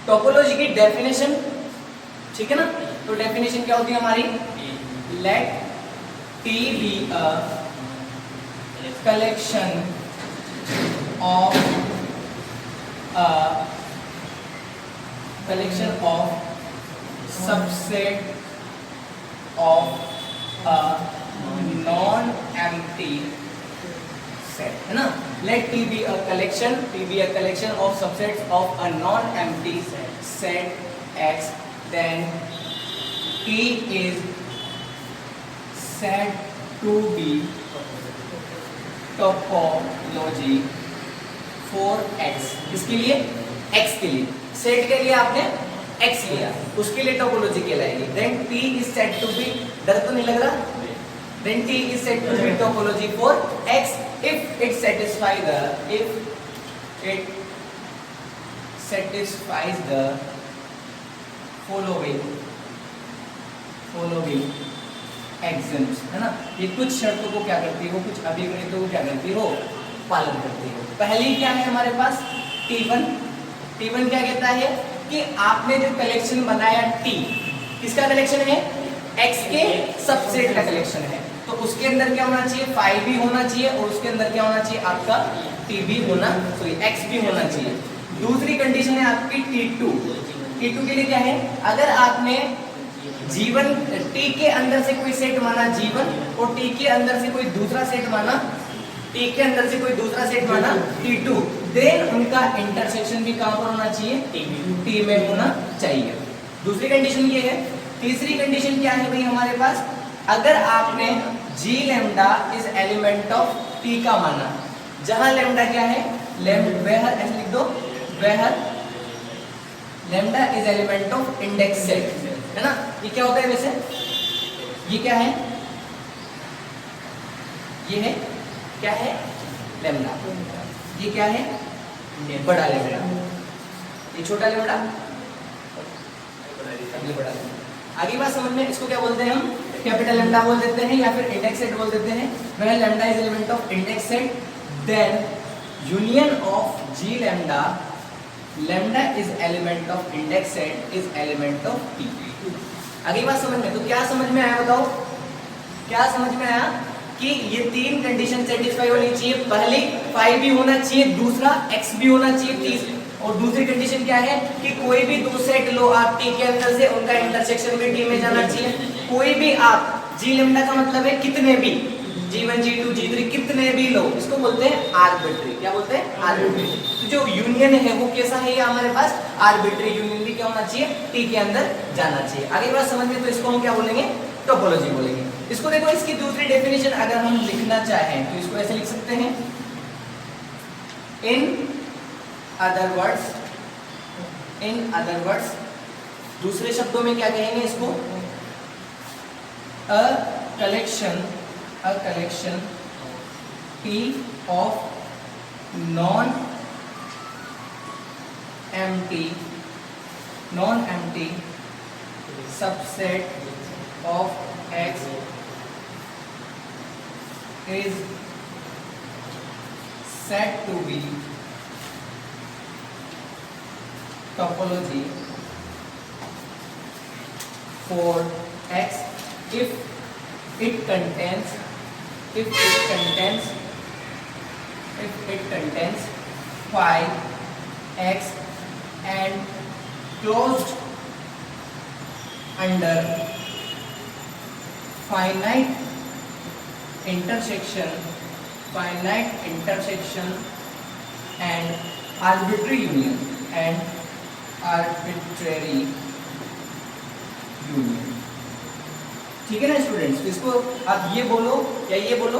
Topology की definition, ठीक है ना। तो डेफिनेशन क्या होती है हमारी, let T be a collection of subset of a non empty set, है ना। Let T be a collection of subsets of a non empty set X, then T is said to be topology for x। किसके लिए, x के लिए। Set के लिए आपने x लिया, उसके लिए टोपोलॉजी कहलाएगी। Then t is said to be, डर तो नहीं लग रहा, then t is said to be topology for x if it satisfies the following axioms, है ना। ये कुछ शर्तों को क्या करती हो, कुछ अभिगणितों को क्या करती हो, पालन करती हो। पहली क्या है हमारे पास, T1 क्या कहता है कि आपने जो कलेक्शन बनाया T, किसका कलेक्शन है, X के सबसेट का कलेक्शन है, तो उसके अंदर क्या होना चाहिए, फाई भी होना चाहिए, और उसके अंदर क्या होना चाहिए, आपका T भी होना, सॉरी X भी होना चाहिए। दूसरी कंडीशन है आपकी T2 के लिए क्या है, अगर आपने जीवन T के अंदर से कोई सेट माना जीवन, और T के अंदर से कोई दूसरा सेट माना T2, देन उनका इंटरसेक्शन भी कहां पर होना चाहिए, T में होना चाहिए। दूसरी कंडीशन ये है। तीसरी कंडीशन क्या है भाई हमारे पास, अगर आपने G lambda is element of T का माना, जहां लैम्डा क्या है, ऐसे लिख दो, lambda is element of index set, है ना। ये क्या होता है वैसे, ये क्या है, ये है क्या है, लैम्डा। ये क्या है, बड़ा लैम्डा, ये छोटा लैम्डा, बड़ा। आगे बात समझ में, इसको क्या बोलते हैं हम, कैपिटल लैम्डा बोल देते हैं, या फिर इंडेक्स सेट बोल देते हैं। वह lambda is element of index set, then union of G lambda is element of index set is element of T. अगली बात समझ में, तो क्या समझ में आया बताओ, क्या समझ में आया कि ये तीन कंडीशन सेटिस्फाई होनी चाहिए। पहली फाई भी होना चाहिए, दूसरा एक्स भी होना चाहिए, और दूसरी कंडीशन क्या है कि कोई भी दो सेट लो आप टी के अंदर से, उनका इंटरसेक्शन भी टी में जाना चाहिए। कोई भी आप जी लैम्डा का मतलब है कितने भी, G1 G2 G3 कितने भी लो, इसको बोलते हैं आर्बिट्री। क्या बोलते हैं, आर्बिट्री। तो जो यूनियन है वो कैसा है, हमारे पास आर्बिट्री यूनियन भी क्या होना चाहिए, टी के अंदर जाना चाहिए। आगे बात समझ में, तो इसको हम क्या बोलेंगे, टोपोलॉजी बोलेंगे। इसको देखो, इसकी दूसरी डेफिनेशन अगर हम लिखना चाहें तो इसको ऐसे लिख सकते हैं, इन अदर वर्ड्स, दूसरे शब्दों में क्या कहेंगे इसको, a collection T of non-empty subset of X is said to be topology for X if it contains phi x and closed under finite intersection and arbitrary union ठीक है ना students. तो इसको आप ये बोलो या ये बोलो,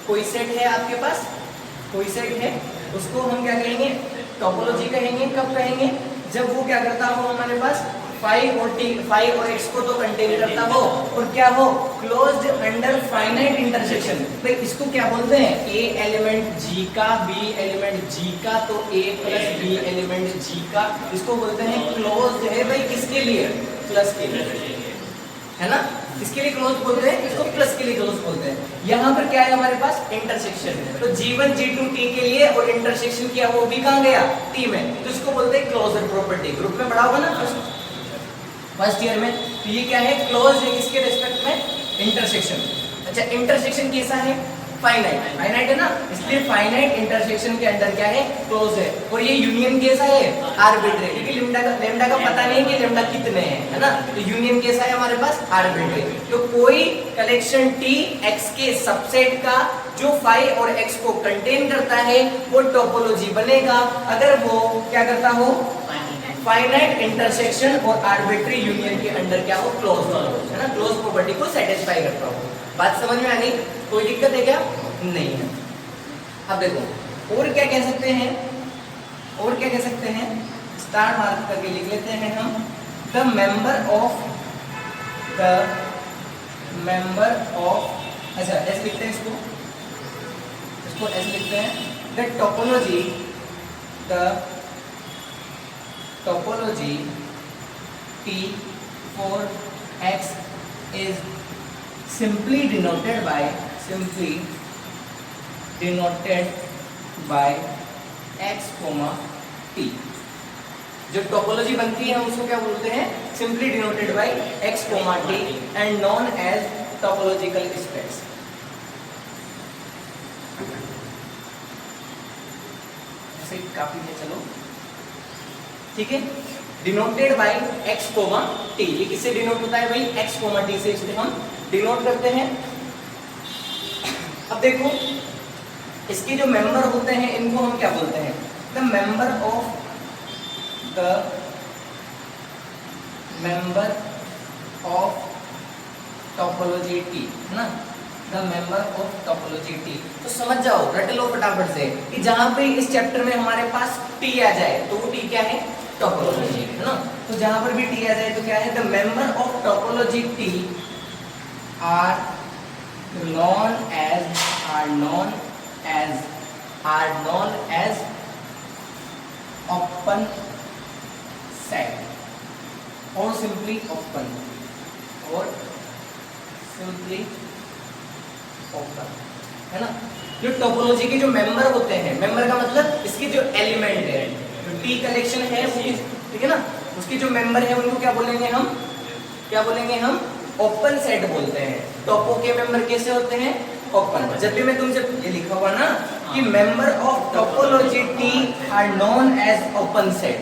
कोई सेट है आपके पास, कोई सेट है, उसको हम क्या कहेंगे, टोपोलॉजी कहेंगे। कब कहेंगे, जब वो क्या करता हो, हमारे पास फाई और एक्स को तो कंटेन करता हो, और क्या हो, क्लोज्ड अंडर फाइनाइट इंटरसेक्शन। भाई इसको क्या बोलते हैं, ए एलिमेंट जी का, बी एलिमेंट जी का, तो ए प्लस बी एलिमेंट जी का, इसको बोलते हैं क्लोज्ड है। भाई किसके लिए, प्लस के लिए, है ना। इसके लिए क्लोज बोलते हैं, इसको प्लस के लिए क्लोज बोलते हैं। यहाँ पर क्या है हमारे पास इंटरसेक्शन, तो G1 G2 T के लिए और इंटरसेक्शन किया वो भी कहाँ गया T में, तो इसको बोलते हैं क्लोजर प्रॉपर्टी। ग्रुप में पढ़ा होगा ना फर्स्ट ईयर में, तो ये क्या है क्लोज है किसके रेस्पेक्ट में इंटरसेक्शन। अच्छा इंटरसेक्शन कैसा है फाइनाइट, फाइनाइट है ना, इसलिए फाइनाइट इंटरसेक्शन के अंदर क्या है क्लोज है। और ये यूनियन कैसा है आर्बिट्रेरी, क्योंकि लेम्डा का पता नहीं कि लेम्डा कितने हैं, है ना, तो यूनियन कैसा है हमारे पास आर्बिट्रेरी। तो कोई कलेक्शन T X के सबसेट का जो फाई और X को कंटेन करता है वो टोपोलॉजी बनेगा अगर वो क्या करता हो फाइनाइट इंटरसेक्शन और आर्बिट्री यूनियन के अंडर क्या हो क्लोज हो, है ना, क्लोज प्रॉपर्टी को सेटिस्फाई करता हो। बात समझ में आ गई, कोई दिक्कत है क्या, नहीं है। अब देखो और क्या कह सकते हैं, और क्या कह सकते हैं, स्टार मार्क करके लिख लेते हैं हम, द मेंबर ऑफ अच्छा ऐसे लिखते हैं इसको ऐसे लिखते हैं, the topology T for X is simply denoted by X, T। जो टोपोलॉजी बनती है हम उसको क्या बोलते हैं simply denoted by X, T and known as topological space. ऐसे काफी है, चलो ठीक है, डिनोटेड बाय X, T। ये किससे डिनोट होता है भाई X, T से इसको हम डिनोट करते हैं। अब देखो इसके जो मेंबर होते हैं इनको हम क्या बोलते हैं, the member of topology T, है ना, the member of topology T। तो समझ जाओ रट लो फटाफट से कि जहां पे इस चैप्टर में हमारे पास T आ जाए तो वो T क्या है टोपोलॉजी, है ना, तो जहां पर भी T आ जाए तो क्या है the member of topology T are known as open set or simply open, है ना। जो टोपोलॉजी के जो मेंबर होते हैं, मेंबर का मतलब इसके जो एलिमेंट है, जो T कलेक्शन है वो ठीक है ना, उसके जो मेंबर है उनको क्या बोलेंगे हम ओपन सेट बोलते हैं। टोपो के मेंबर कैसे होते हैं ओपन। जब भी मैं तुमसे ये लिखा हुआ ना कि member of topology T are known as open set,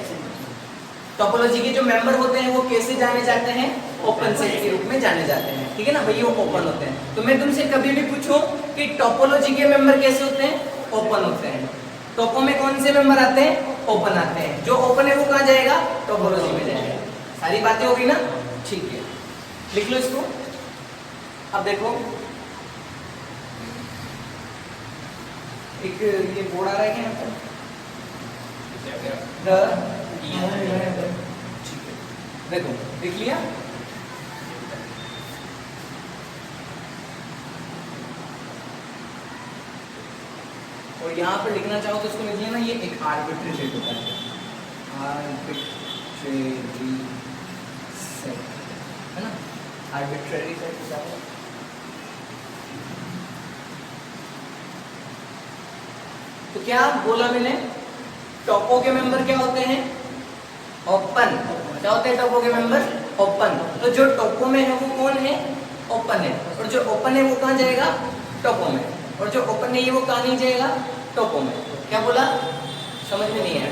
topology के जो मेंबर होते हैं वो कैसे जाने जाते हैं ओपन सेट के रूप में जाने जाते हैं, ठीक है ना भाई, वो ओपन होते हैं। तो मैं तुमसे कभी भी पूछूं कि टोपोलॉजी के मेंबर कैसे होते हैं ओपन होते हैं, टोपो में कौन से मेंबर आते हैं ओपन आते हैं, जो ओपन है वो कहाँ जाएगा टोपोलॉजी में जाएगा। सारी बातें होगी ना, ठीक है, लिख लो इसको। अब देखो एक ये बोर्ड आ रहा है क्या यहाँ पर, देखो देख लिया, और यहाँ पर लिखना चाहो तो इसको लिख लेना, ये एक आर्बिट्री सेट होता है, आर्बिट्रेरी सेट, है ना, आर्बिट्रेरी सेट होता है। तो क्या बोला मैंने, टोपो के मेंबर क्या होते हैं ओपन, क्या होते हैं टोपो के मेंबर ओपन। तो जो टोपो में है वो कौन है ओपन है, और जो ओपन है वो कहाँ जाएगा टोपो में, और जो ओपन नहीं है वो कहाँ नहीं जाएगा टोपो में। क्या बोला समझ में नहीं आया,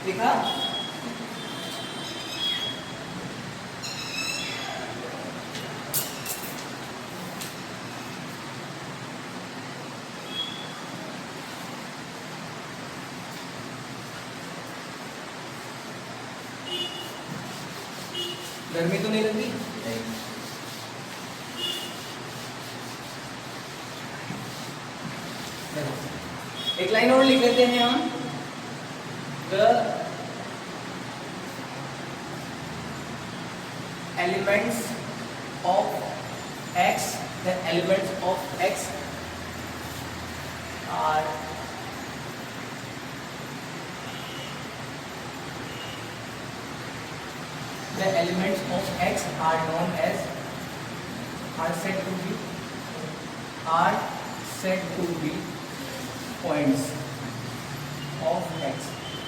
लिखा गर्मी तो नहीं लगती, एक लाइन और लिख लेते हैं हम, the elements of X, the elements of X are the elements of X are known as are said to be points of X।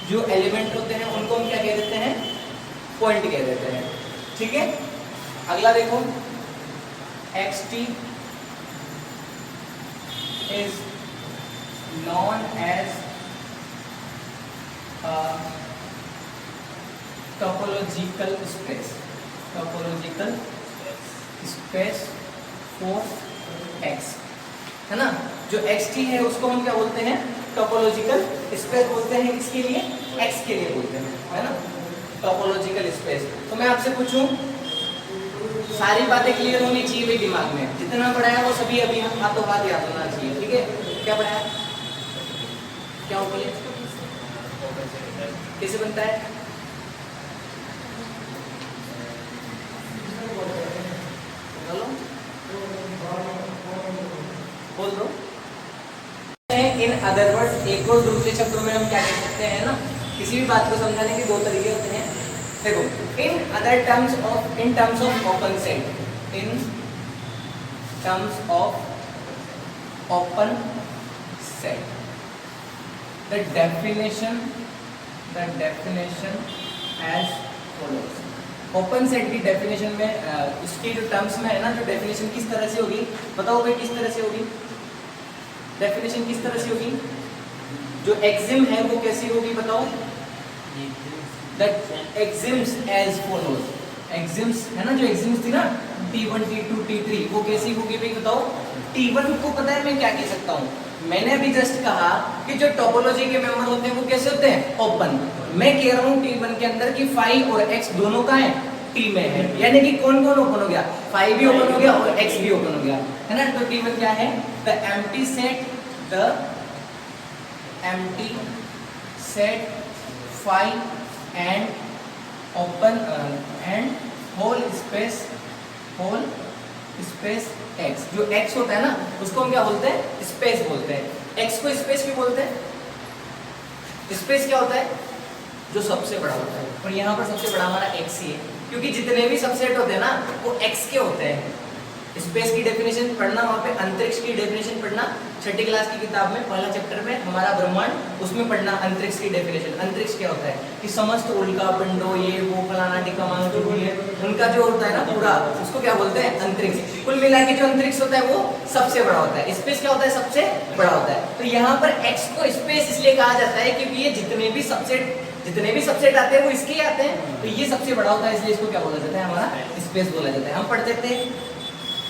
जो एलिमेंट होते हैं उनको हम क्या कह देते हैं? पॉइंट कह देते हैं। ठीक है, अगला देखो, xt is known as a topological space for x, है ना। जो xt है उसको हम क्या बोलते हैं? टोपोलॉजिकल स्पेस बोलते हैं। किसके लिए? x के लिए बोलते हैं, है ना, टोपोलॉजिकल स्पेस। तो मैं आपसे पूछूं, सारी बातें क्लियर होनी चाहिए भाई दिमाग में, जितना पढ़ाया वो सभी अभी हाथों हाथ याद होना चाहिए। ठीक है, क्या पढ़ाया? क्या हो बोले? कैसे बनता है? बोल दो। इन अदर वर्ड्स, एक और दूसरे शब्दों में हम क्या कह सकते हैं ना, किसी भी बात को समझाने के दो तरीके होते हैं। देखो, in terms of open set, the definition as follows. Open set की डेफिनेशन में उसकी जो टर्म्स में है ना, जो डेफिनेशन किस तरह से होगी बताओ भाई, किस तरह से होगी डेफिनेशन? किस तरह से होगी? जो एक्सिम है वो कैसी होगी बताओ? That axioms as follows. Axioms है ना, जो एक्सिम्स थी ना, T1 T2 T3, वो कैसी होगी भाई बताओ? T1 को पता है मैं क्या कह सकता हूँ? मैंने अभी जस्ट कहा कि जो टोपोलॉजी के मेंबर होते हैं वो कैसे होते हैं? ओपन। मैं कह रहा हूँ T1 के अंदर कि फाई और x दोनों का है T में है, यानी कि कौन कौन ओपन हो गया? फाई भी ओपन हो गया और x भी ओपन हो गया, है ना। तो T1 क्या है? The empty set phi and open and whole space x। जो x होता है ना उसको हम क्या बोलते हैं? स्पेस बोलते हैं। x को स्पेस भी बोलते हैं। स्पेस क्या होता है? जो सबसे बड़ा होता है, और यहाँ पर सबसे बड़ा हमारा x ही है, क्योंकि जितने भी सबसेट होते हैं ना वो x के होते हैं। स्पेस की डेफिनेशन पढ़ना, वहाँ पे अंतरिक्ष की डेफिनेशन पढ़ना, छठी क्लास की किताब में पहला चैप्टर में हमारा ब्रह्मांड, उसमें पढ़ना अंतरिक्ष की डेफिनेशन। अंतरिक्ष क्या होता है कि समस्त उल्का पिंडों, ये वो फलाना टिकामान जो भी है, उनका जो होता है ना पूरा, उसको क्या बोलते हैं? अंतरिक्ष। कुल मिला के जो अंतरिक्ष होता है वो सबसे बड़ा होता है। स्पेस क्या होता है? सबसे बड़ा होता है। तो यहाँ पर एक्स को स्पेस इसलिए कहा जाता है क्योंकि ये जितने भी सबसेट आते हैं वो इसके ही आते हैं, तो ये सबसे बड़ा होता है, इसलिए इसको क्या बोला जाता है? हमारा स्पेस बोला जाता है। हम पढ़ते थे,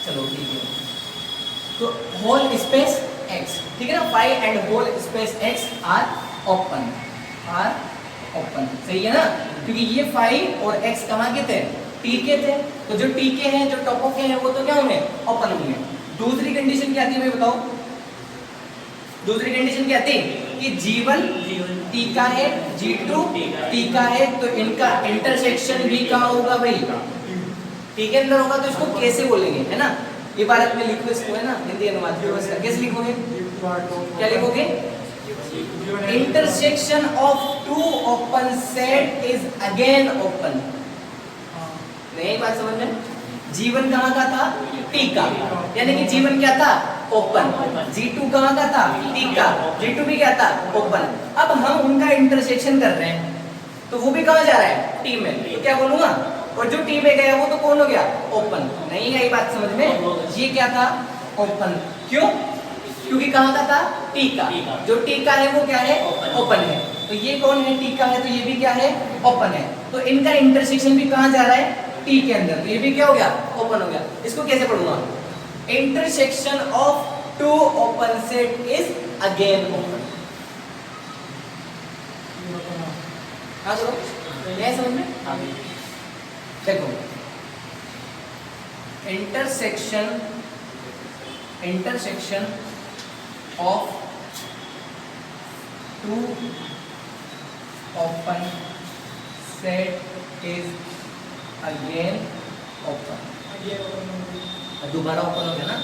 चलो ठीक है। तो होल स्पेस x, ठीक है ना, phi and whole space x are open, सही है ना, क्योंकि ये फाई और x कहाँ के थे? t के थे। तो जो t के हैं, जो टॉपों के हैं, वो तो क्या होंगे? ओपन होंगे। दूसरी कंडीशन क्या थी मैं बताओ? दूसरी कंडीशन क्या थी कि G1 t का है, G2 t का है, तो इनका इंटरसेक्शन भी कहाँ होगा भाई? t के अंदर होगा। तो इसको कैसे बोलेंगे, है ना? ये भारत में लिखो इसको, है ना, हिंदी अनुवाद व्यवस्था कैसे लिखोगे? क्या लिखोगे? Intersection of two open set is again open. नहीं बात समझ में? G1 कहाँ का था? T का, यानी कि G1 क्या था? ओपन। G2 कहाँ का था? T का। G2 भी क्या था? ओपन। अब हम उनका इंटरसेक्शन कर रहे हैं, तो वो भी कहाँ जा रहा है? T में। तो क्या बोलूंगा? और जो T में गया वो तो कौन हो गया? ओपन। नहीं आई बात समझ में? ये क्या था? ओपन। क्यों? क्योंकि कहाँ का था? T का। जो T का है वो क्या है? ओपन है। तो ये कौन है? T का है, तो ये भी क्या है? ओपन है। तो इनका इंटरसेक्शन भी कहाँ जा रहा है? T के अंदर। तो ये भी क्या हो गया? ओपन हो गया। इसको कैसे पढ़ूंगा? Intersection of two open set is again open. हाँ चलो, यह समझ में? हाँ देखो, intersection of two open set is again open. दोबारा ओपन हो गया ना?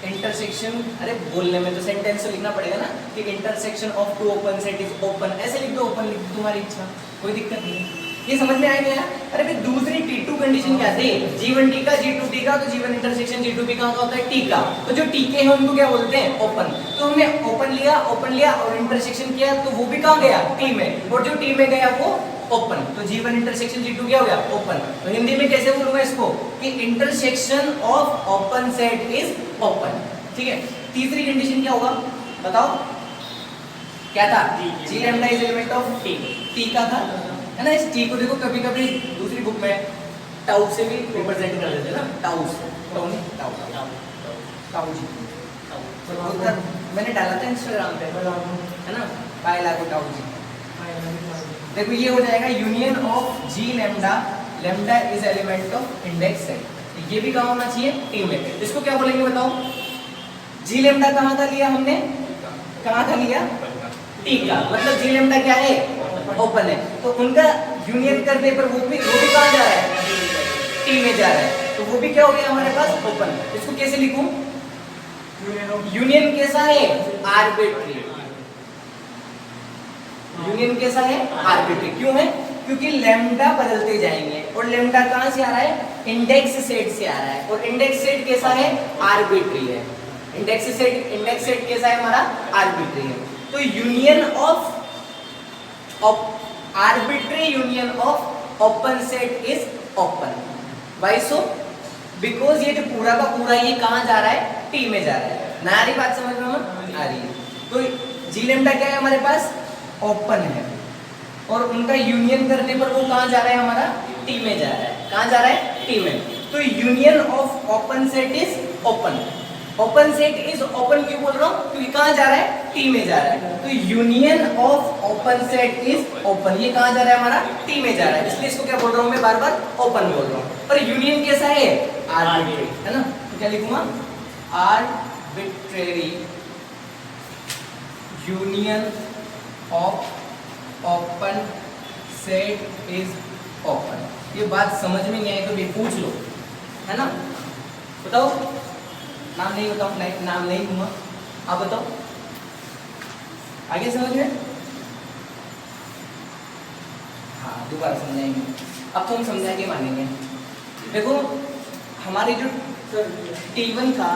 इंटरसेक्शन, अरे बोलने में तो सेंटेंस तो लिखना पड़ेगा ना कि intersection of two open set is open. ऐसे लिख दो, ओपन लिख दो, तुम्हारी इच्छा, कोई दिक्कत नहीं। ये समझ में आया क्या? अरे भाई दूसरी T2 कंडीशन क्या थी? G1 T का G2 T का, तो G1 इंटरसेक्शन G2 P कहाँ का होता है? T का। तो जो T के हैं उनको क्या बोलते हैं? ओपन। तो हमने ओपन लिया और इंटरसेक्शन किया, तो वो भी कहाँ गया? T में। और जो T में गया वो ओपन। तो G1 इंटरसेक्शन G2 क्या हो गया? ओपन। तो हिंदी में कैसे बोलूंगा इसको कि intersection of open set is open. ठीक है। तीसरी कंडीशन क्या होगा बताओ? क्या था? G lambda is element of T का था, है ना। इस T को देखो कभी कभी दूसरी बुक में टाउ से भी रिप्रेजेंट कर देते हैं ना, टाउ जी। उधर मैंने डाला था इंस्टाग्राम पे, है ना, पाई लागू टाउ जी। देखो ये हो जाएगा union of G lambda, lambda is element of index set. ये भी कहाँ होना चाहिए? T में। इसको क्या बोलेंगे बताओ? G लैम्डा कहाँ का लिया हमने? कहाँ का लिया? T का। मतलब G लैम्डा क्या है? ओपन है। तो उनका यूनियन करने पर वो भी कहाँ जा रहा है? T में जा रहा है। तो वो भी क्या हो गया हमारे पास? ओपन। इसको कैसे लिखूं? यूनियन कैसा है? आर्बिट्री। यूनियन कैसा है? आर्बिट्री। क्यों है? क्योंकि लैम्डा बदलते जाएंगे और लैम्डा कहाँ से आ रहा है? इंडेक्स सेट से आ रहा है। और इंडेक्स सेट कैसा है? आर्बिट्री है। इंडेक्स सेट कैसा है हमारा? आर्बिट्री है। तो union of arbitrary union of open set is open. Why so? Because ये जो पूरा का पूरा ये कहाँ जा रहा है? T में जा रहा है। ना आ रही बात समझ में? आ रही है। तो G लैम्डा क्या है हमारे पास? ओपन है। और उनका यूनियन करने पर वो कहाँ जा रहा है हमारा? T में जा रहा है। कहाँ जा रहा है? T में। तो union of open set is open. Open set is open क्यों बोल रहा हूँ? क्योंकि कहाँ जा रहा है? T में जा रहा है। तो union of open set is open. ये कहाँ जा रहा है हमारा? T में जा रहा है। इसलिए इसको क्या बोल रहा हूँ मैं? बार बार ओपन बोल रहा हूँ। पर यूनियन कैसा है? आर्बिट्री, है ना। तो क्या लिखूंगा? Arbitrary union of open set is open. ये बात समझ में नहीं आई तो भी पूछ लो, है ना। बताओ। नाम नहीं बताओ, नाम नहीं दूंगा। आप बताओ आगे समझ में? हाँ दोबारा समझाएंगे। अब तो हम समझा के मानेंगे। देखो हमारी जो T1 था,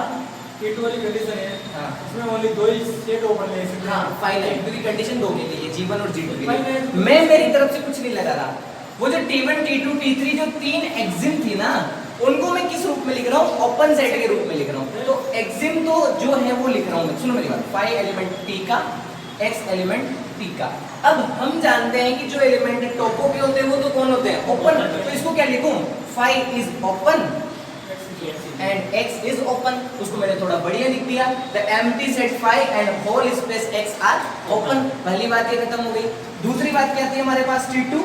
T2 वाली कंडीशन है, हाँ उसमें ओनली दो ही सेट ओपन है। हाँ फाइनाइट, क्योंकि कंडीशन दो के लिए G1 और G2 के लिए। Finite। मैं मेरी तरफ से कुछ नहीं लगा रहा। वो जो T1 T2 T3 जो तीन एक्सिम थी ना, उनको मैं किस रूप में लिख रहा हूँ? ओपन सेट के रूप में लिख रहा हूँ। तो एक्सिम तो जो है वो लिख रहा हूँ मैं। सुनो मेरी बात। 5 एलिमेंट T का, X एलिमेंट T का। अब हम जानते हैं कि जो एलिमेंट टोपो के होते हैं वो तो कौन होते हैं? ओपन। तो इसको क्या लिखूं? 5 is open and X is open. उसको मैंने थोड़ा बढ़िया लिख दिया। The empty set 5 and whole space X are open. पहली बात ये खत्म हो गई। दूसरी बात क्या थी हमारे पास? T2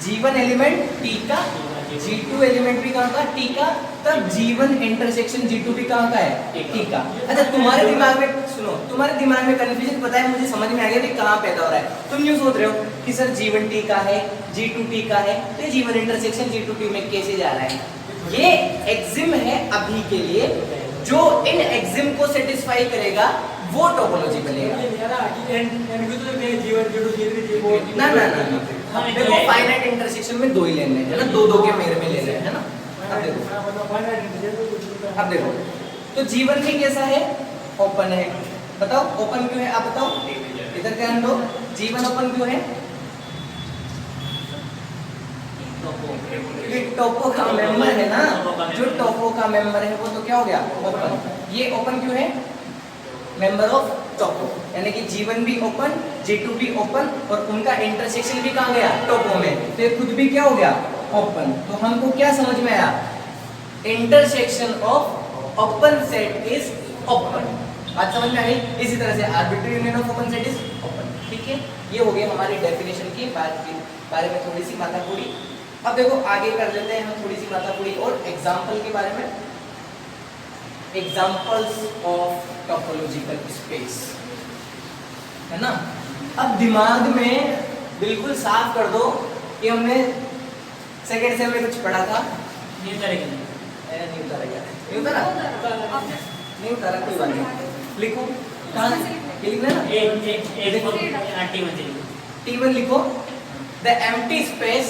G1 एलिमेंट T का, G2 एलिमेंट भी कहाँ का? T का। तब G1 इंटरसेक्शन G2 भी कहाँ का है? T का। अच्छा तुम्हारे दिमाग में, सुनो, तुम्हारे दिमाग में कंफ्यूजन पता है, मुझे समझ में आ गया कि कहाँ पैदा हो रहा है। तुम यूँ सोच रहे हो कि सर G1 T का है, G2 T का है, तो G1 इंटरसेक्शन G2 T में कैसे जा रहा है? ये एक्सिम है अभी के लिए। जो इन एक्सिम को सेटिस्फाई करेगा वो टोपोलॉजी बनेगा। ना ना ना ना, देखो फाइनाइट इंटरसेक्शन में दो ही लेने हैं, है ना, दो दो के पेयर में लेने हैं, है ना। अब देखो तो G1 भी कैसा है? ओपन है। बताओ ओपन क्यों है? आप बताओ, इधर ध्यान दो। G1 ओपन क्यों है? क्योंकि टोपो का मेंबर है ना, जो टोपो का मेंबर है वो तो क्या हो गया? ओपन। ये ओपन क्यों है? मेंबर ऑफ टोपो, यानी कि G1 भी ओपन, G2 भी ओपन, और उनका इंटरसेक्शन भी कहाँ गया? टोपो में। तो ये खुद भी क्या हो गया? ओपन। तो हमको क्या समझ में आया? Intersection of open set is open. बात समझ में आ गई? इसी तरह से arbitrary union of open set is open. ठीक है, ये हो गई हमारी डेफिनेशन की बारे में थोड़ी सी माथाकुड़ी। अब देखो आगे कर लेते हैं हम थोड़ी सी माथाकुड़ी और एग्जाम्पल के बारे में। एग्जाम्पल्स ऑफ टोपोलॉजिकल स्पेस, है ना। अब दिमाग में बिल्कुल साफ कर दो कि हमने सेकेंड सेम में कुछ पढ़ा था। नहीं उतारेगा, नहीं उतारा क्या? नहीं उतारा? नहीं उतारा, कोई बात नहीं। लिखो कहाँ? ये लिखना है ना। T1 T1 लिखो। the empty space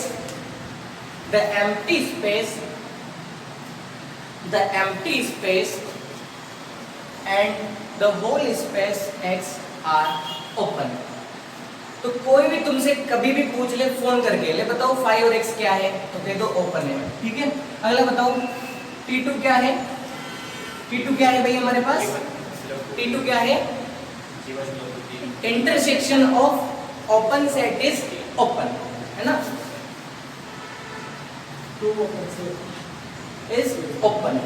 and the whole space x are open. तो कोई भी तुमसे कभी भी पूछ ले फोन करके, ले बताओ फाई और x क्या है, तो कह दो ओपन है, ठीक है। अगला बताओ T2 क्या है, T2 क्या है भाई हमारे पास, T2 क्या है, intersection of open set is open, है ना, two open set is open.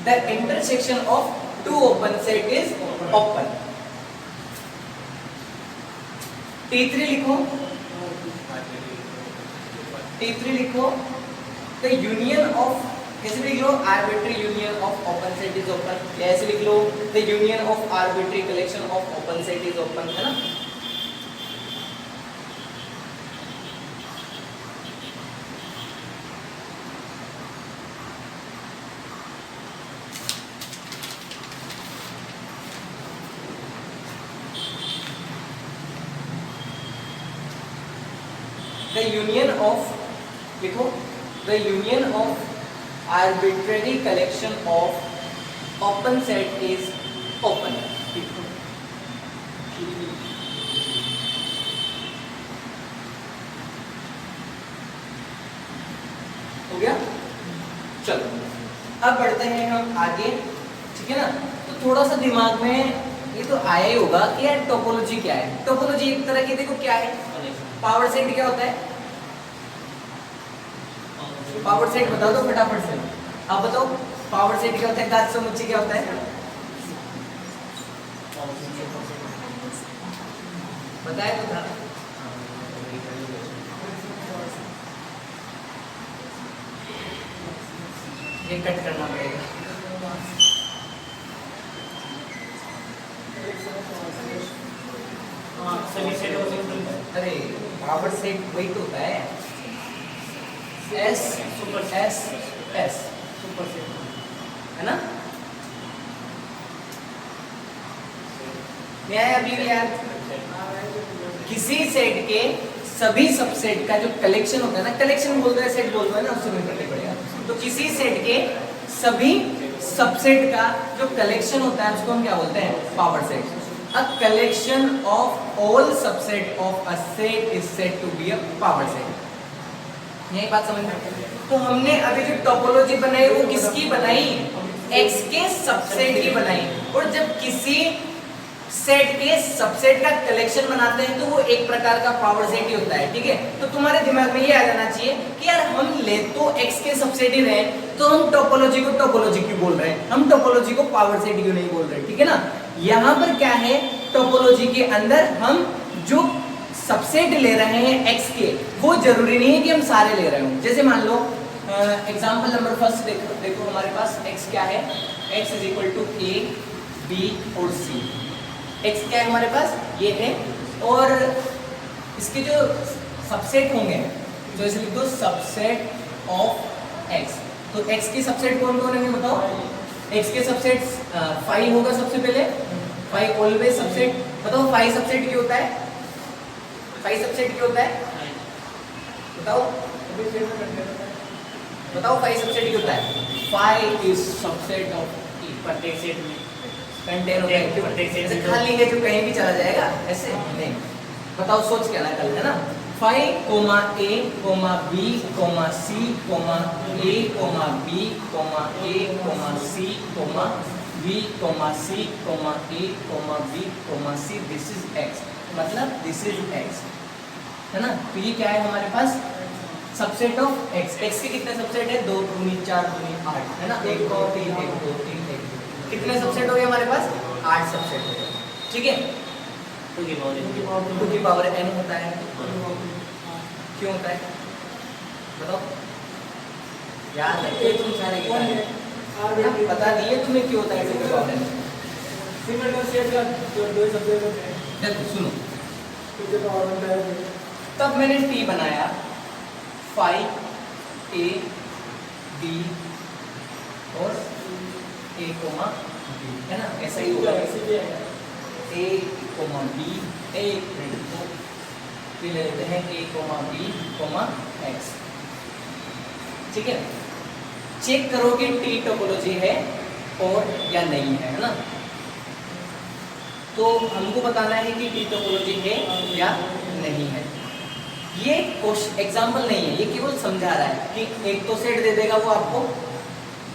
The intersection of two open set is open. T3 लिखो, T3 लिखो, the union of, कैसे लिख लो, arbitrary union of open set is open, कैसे लिख लो, the union of arbitrary collection of open set is open, है ना। The union of, लिखो, the union of arbitrary collection of open set is open. हो गया, चलो अब बढ़ते हैं हम आगे, ठीक है ना। तो थोड़ा सा दिमाग में ये तो आया ही होगा कि यार टोपोलॉजी क्या है। टोपोलॉजी एक तरह की, देखो क्या है, पावर सेट क्या होता है, पावर सेट बता दो फटाफट से, अब बताओ पावर सेट क्या होता है, घात समुच्चय क्या होता है, बताया तो था। ये कट करना पड़ेगा, सभी सेट हो सकते हैं। अरे पावर सेट वही तो होता है, S super S S, super set है ना। न्याय अभी भी यार, किसी सेट के सभी सबसेट का जो कलेक्शन होता है ना, कलेक्शन बोलते हैं, सेट बोलते हैं ना, उससे मिलकर नहीं पड़ेगा। तो किसी सेट के सभी सबसेट का जो कलेक्शन होता है उसको हम क्या बोलते हैं, power set. A collection of all subset of a set is said to be a power set. यही बात समझ में। तो हमने अभी जो टोपोलॉजी बनाई वो किसकी बनाई, x के सबसेट की बनाई। और जब किसी सेट के सबसेट का कलेक्शन बनाते हैं तो वो एक प्रकार का पावर सेट ही होता है, ठीक है। तो तुम्हारे दिमाग में ये आ जाना चाहिए कि यार हम ले तो x के सबसेट ही रहे हैं, तो हम टोपोलॉजी को टोपोलॉजी क्यों बोल रहे हैं, हम टोपोलॉजी को पावर सेट क्यों नहीं बोल रहे, ठीक है ना। यहाँ पर क्या है, टोपोलॉजी के अंदर हम जो सबसेट ले रहे हैं x के, वो जरूरी नहीं है कि हम सारे ले रहे हों। जैसे मान लो एग्जांपल नंबर फर्स्ट देखो हमारे पास x क्या है, x is equal to a b और c। x क्या है हमारे पास, ये है, और इसके जो सबसेट होंगे, तो इसे लिख दो सबसेट ऑफ x। तो x के सबसेट कौन कौन होंगे बताओ, x के सबसेट फाइव होगा सबसे पहले, फाइव ऑलवेज सबसेट। बताओ फाइव सबसेट क्या होता है, फाइव सबसेट क्या होता है, बताओ बताओ फाइव सबसेट क्या होता है, five is subset of e, प्रत्येक सेट में कंटेन होता है, क्यों ऐसे खाली है जो कहीं भी चला जाएगा, ऐसे नहीं। बताओ सोच के आना कल, है ना। Five comma A comma B comma C comma A comma B comma A comma C comma B comma C comma A comma B comma C, this is X, मतलब दिस इज एक्स, है ना। तो ये क्या है हमारे पास, subset of X. X के कितने सबसेट है, 2 दूनी 4 दूनी 8, है ना। 1 2 3 1 2 3 1 2, कितने सबसेट हो गए हमारे पास, 8 सबसेट हो गए, ठीक है। 2 की पावर n होता है, क्यों होता है बताओ, याद रखिए तुम सारे के बता दिए तुम्हें क्यों होता है 2 की पावर n। सिमिलर सेट का जो दो सब्जेक्ट होते हैं, देखो सुनो, तो जो पावर बनता है, तब मैंने t बनाया 5 a b और a, b, है ना, ऐसा ही होगा। ऐसे भी है। a कोमा बी, एक मिनट तो फिर ले लेते हैं ए कोमा बी कोमा एक्स। ठीक है, चेक करो कि टी टोपोलॉजी है और या नहीं है ना। तो हमको बताना है कि टी टोपोलॉजी है या नहीं है। ये एग्जाम्पल नहीं है, ये केवल समझा रहा है कि एक तो सेट दे देगा वो आपको,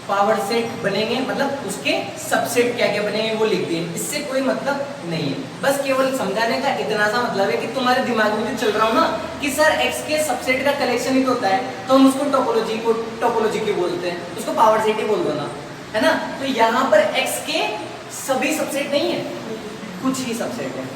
पावर सेट बनेंगे मतलब उसके सबसेट क्या क्या बनेंगे वो लिख दिए, इससे कोई मतलब नहीं है। बस केवल समझाने का इतना सा मतलब है कि तुम्हारे दिमाग में जो चल रहा हो ना कि सर एक्स के सबसेट का कलेक्शन ही तो होता है, तो हम उसको टोपोलॉजी की बोलते हैं, उसको पावर सेट ही बोल दो ना, है ना। तो यहाँ पर एक्स के सभी सबसेट नहीं है, कुछ ही सबसेट है।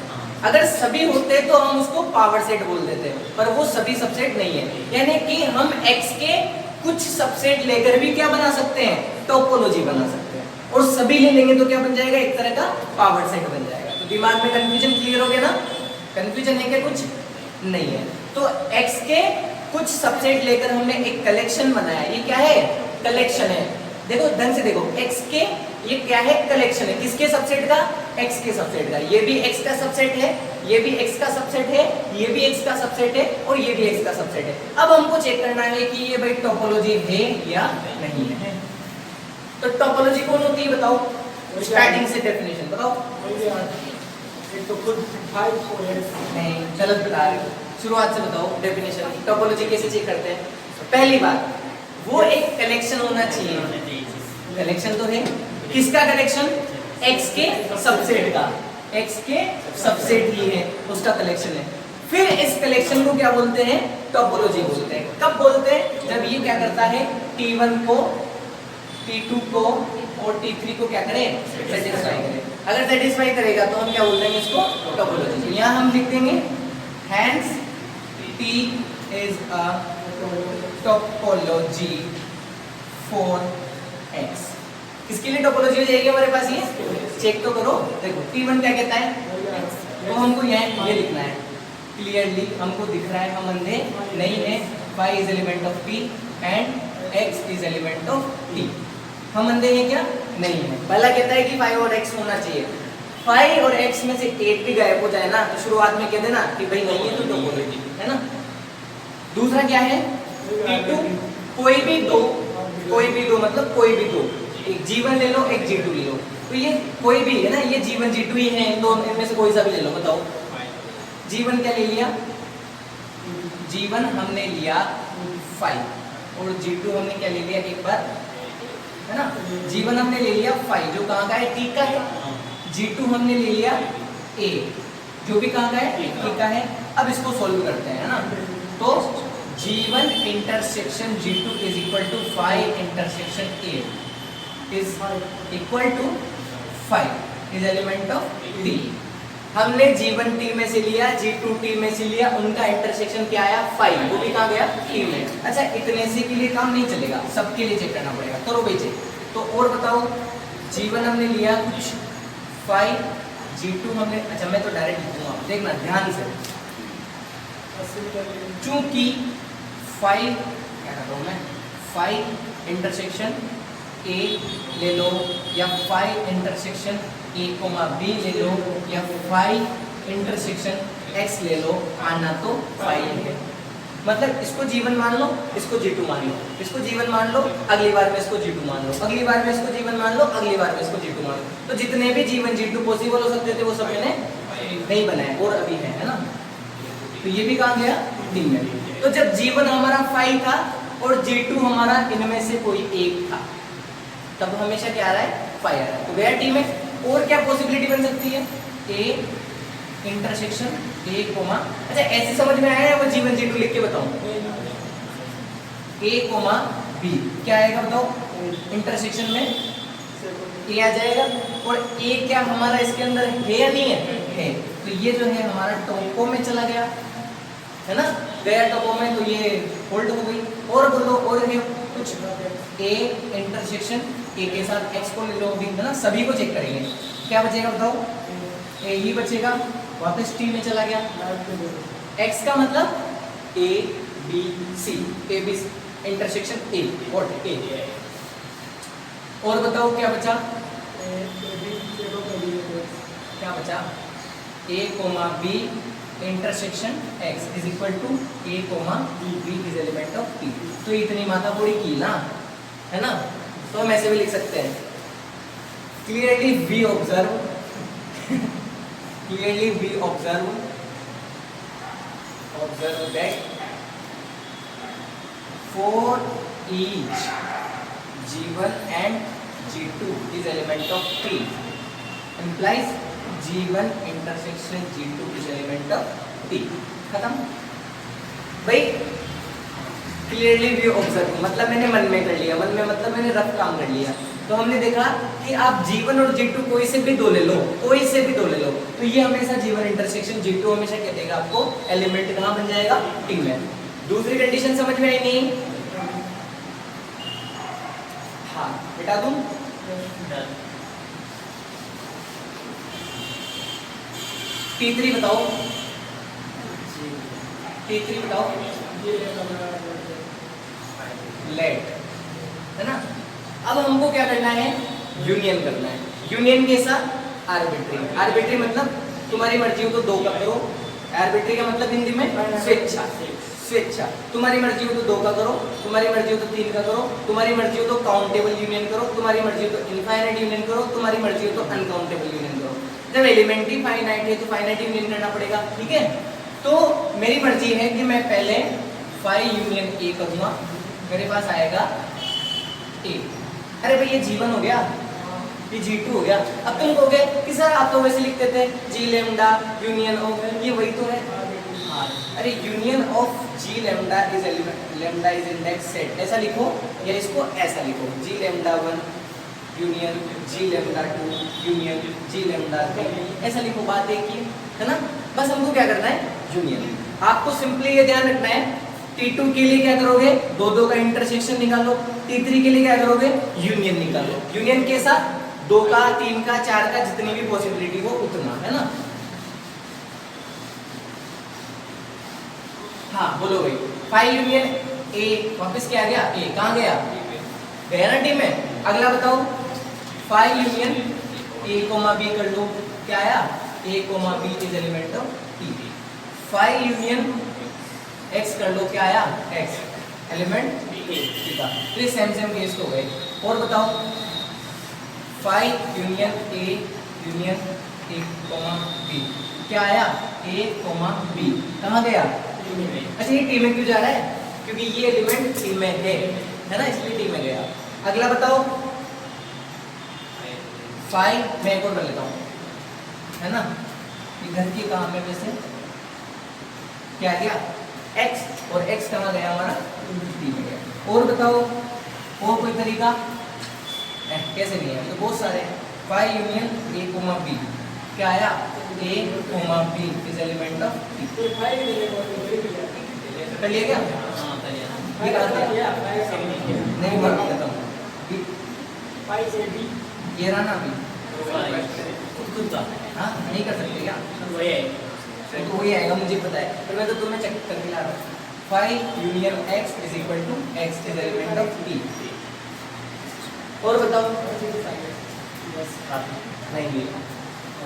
अगर सभी होते तो हम उसको पावर सेट बोल देते, पर वो सभी सबसेट नहीं है। यानी कि हम एक्स के कुछ सबसेट लेकर भी क्या बना सकते हैं, टोपोलॉजी बना सकते हैं, और सभी ले लेंगे तो क्या बन जाएगा, एक तरह का पावर सेट बन जाएगा। तो दिमाग में कंफ्यूजन क्लियर हो गया ना, कंफ्यूजन है क्या, कुछ नहीं है। तो एक्स के कुछ सबसेट लेकर हमने एक कलेक्शन बनाया, ये क्या है, कलेक्शन है। देखो ढंग से देखो, एक्स के ये क्या है, कलेक्शन है, किसके सबसेट का, एक्स के सबसेट का। ये भी एक्स का सबसेट है, ये भी एक्स का सबसेट है, ये भी एक्स का सबसेट है, और ये भी एक्स का सबसेट है। अब हमको चेक करना है कि ये भाई टोपोलॉजी है या नहीं है। तो टोपोलॉजी कौन होती है बताओ, स्टार्टिंग से डेफिनेशन बताओ। एक तो खुद 5 और एक्स नहीं गलत बता रहे हो, शुरुआत से बताओ डेफिनेशन। टोपोलॉजी कैसे चेक करते हैं, पहली बात वो एक कलेक्शन होना चाहिए। कलेक्शन तो है, किसका कलेक्शन, एक्स के सबसेट का, एक्स के सबसेट ही है उसका कलेक्शन है। फिर इस कलेक्शन को क्या बोलते हैं, टोपोलॉजी बोलते हैं। कब बोलते हैं, जब ये क्या करता है, T1 को, T2 को और T3 को क्या करें, सेटिस्फाई करें। अगर सेटिस्फाई करेगा तो हम क्या बोल देंगे इसको, टोपोलॉजी। यहाँ हम लिख देंगे hence T is a topology for X. किसके लिए टोपोलॉजी हो जाएगी हमारे पास, ये चेक तो करो। देखो T1 क्या कहता है, तो हमको यहाँ ये लिखना है क्लियरली, हमको दिख रहा है, हम अंधे नहीं है। y is element of T and x is element of T। हम अंधे हैं क्या, नहीं है। पहला कहता है कि y और x होना चाहिए, y और x में से एक भी गायब हो जाए ना तो शुरुआत में कह देना कि भाई नहीं है तो टोपोलॉजी है ना। दूसरा क्या है, T2 कोई भी दो मतलब कोई भी दो, एक G1 ले लो, एक G2 ले लो, तो ये कोई भी है ना, ये G1 G2 ही है, इन दोनों इनमें से कोई सा भी ले लो। बताओ G1 क्या ले लिया, G1 हमने लिया 5 और G2 हमने क्या ले लिया एक बार, है ना। G1 हमने ले लिया 5 जो कहाँ का है, T का है। G2 हमने ले लिया A जो भी कहाँ का है, T का है। अब इसको सोल्व करते हैं, है ना। तो G1 intersection G2 is equal to 5 intersection A is equal to 5 is element of T। हमने G1 T में से लिया, G2 T में से लिया, उनका इंटरसेक्शन क्या आया 5, वो भी कहाँ गया T में। अच्छा इतने से के लिए काम नहीं चलेगा, सबके लिए चेक करना पड़ेगा। करो भाई चेक। तो और बताओ G1 हमने लिया कुछ 5, G2 हमने, अच्छा मैं तो डायरेक्ट लिखूंगा, देखना ध्यान से। चूंकि 5 क्या कर रहा हूँ मैं, 5 इंटरसेक्शन A ले लो या 5 इंटरसेक्शन A, B ले लो या 5 इंटरसेक्शन X ले लो, आना तो 5 है। मतलब इसको G1 मान लो, इसको G2 मान लो, इसको G1 मान लो, अगली बार में इसको G2 मान लो, अगली बार में इसको G1 मान लो, अगली बार में इसको G2 मान लो। तो जितने भी G1 G2 पॉसिबल हो सकते थे वो सब मैंने नहीं बनाए और अभी है ना। तो ये भी कहाँ गया, D में। तो जब G1 हमारा 5 था और G2 हमारा इनमें से कोई एक था, तब हमेशा क्या आ रहा है, 5 आ रहा है, तो गया T में। और क्या पॉसिबिलिटी बन सकती है, A इंटरसेक्शन A, अच्छा ऐसे समझ में आया है, वो G1 G2 लिख के बताऊं, A, B क्या आएगा बताओ, इंटरसेक्शन में A आ जाएगा। और A क्या हमारा इसके अंदर है या नहीं है, तो ये जो है हमारा टोपो में चला गया, है ना, गया टोपो में, तो ये होल्ड हो गई। और बोलो और है कुछ, A इंटरसेक्शन A के साथ X को ले लो भी, है ना, सभी को चेक करेंगे। क्या बचेगा बताओ, A ही बचेगा, वापस T में चला गया। X का मतलब A B C, A B intersection A, what A। और बताओ क्या बचा, क्या बचा, A, B intersection x is equal to A, B is element of P। तो इतनी माथा पूरी की ना, है ना? तो हम ऐसे भी लिख सकते हैं, clearly we observe that for each G1 and G2 is element of P implies G1 intersection G2 is element of P। खत्म भाई। क्लियरली व्यू ऑब्जर्व मतलब मैंने मन में कर लिया, मन में मतलब मैंने रफ काम कर लिया। तो हमने देखा कि आप G1 और G2 कोई से भी दो ले लो, तो ये हमेशा G1 इंटरसेक्शन G2 हमेशा क्या देगा आपको, एलिमेंट कहाँ बन जाएगा, T में। दूसरी कंडीशन समझ में आई नहीं? हाँ बेटा दूं? T3 बताओ, T3 बताओ। लेट, है ना? अब हमको क्या करना है, यूनियन करना है। यूनियन के साथ आर्बिट्री मतलब तुम्हारी मर्जी हो तो दो का करो। आर्बिट्री का मतलब हिंदी में स्वेच्छा। तुम्हारी मर्जी हो तो दो का करो, तुम्हारी मर्जी हो तो तीन का करो, तुम्हारी मर्जी हो तो काउंटेबल यूनियन करो, तुम्हारी मर्जी हो तो इनफाइनाइट यूनियन करो, तुम्हारी मर्जी हो तो अनकाउंटेबल यूनियन करो। जब एलिमेंट ही फाइनाइट है तो फाइनाइट यूनियन करना पड़ेगा, ठीक है? तो मेरी मर्जी है कि मैं पहले फाइव यूनियन ए करूंगा, मेरे पास आएगा ए। अरे भाई ये G1 हो गया, ये G2 हो गया। अब तुम कहोगे कि सर आप तो वैसे लिखते थे G लैम्डा यूनियन ऑफ, ये वही तो है। अरे union of G lambda is element, lambda is index set, ऐसा लिखो या इसको ऐसा लिखो, G lambda 1 union G lambda 2 union G lambda 3, ऐसा लिखो। बात एक ही है ना? बस हमको क्या करना है, यूनियन। आपको सिंपली ये ध्यान रखना है, T2 के लिए क्या करोगे, दो का इंटरसेक्शन निकालो। T3 के लिए क्या करोगे, यूनियन निकालो। यूनियन के साथ 2 का 3 का 4 का जितनी भी पॉसिबिलिटी हो उतना, है ना? हाँ बोलो भाई, 5 यूनियन ए, वापस क्या आ गया, ए कहाँ गया, गया ना टी में। अगला बताओ, 5 यूनियन ए कोमा बी कर लो, क्या आया, a comma b is element of T. 5 union x कर लो, क्या आया, एक्स एलिमेंट टी का। तो सेम केस हो गए। और बताओ 5 यूनियन ए कोमा बी, क्या आया, ए कोमा बी, कहाँ गया, अच्छा ये टी में क्यों जा रहा है, क्योंकि ये एलिमेंट टी में है ना, इसलिए टी में गया। अगला बताओ 5, मैं एक और कर लेता हूँ, है ना? इधर की काम है वैसे, क्या गया, x, और x कहाँ गया हमारा, टी में गया। और बताओ और कोई तरीका कैसे नहीं है, तो बहुत सारे। 5 यूनियन ए कोमा बी, क्या आया, a comma b is element of T. कर लिया क्या? ये कहाँ से नहीं हुआ, खत्म। ये रहा ना अभी, हाँ नहीं कर सकते क्या, तो वही आएगा, मुझे पता है, पर मैं तो तुम्हें चेक करके ला रहा हूँ। 5 union x is equal to x is element of t। और बताओ नहीं,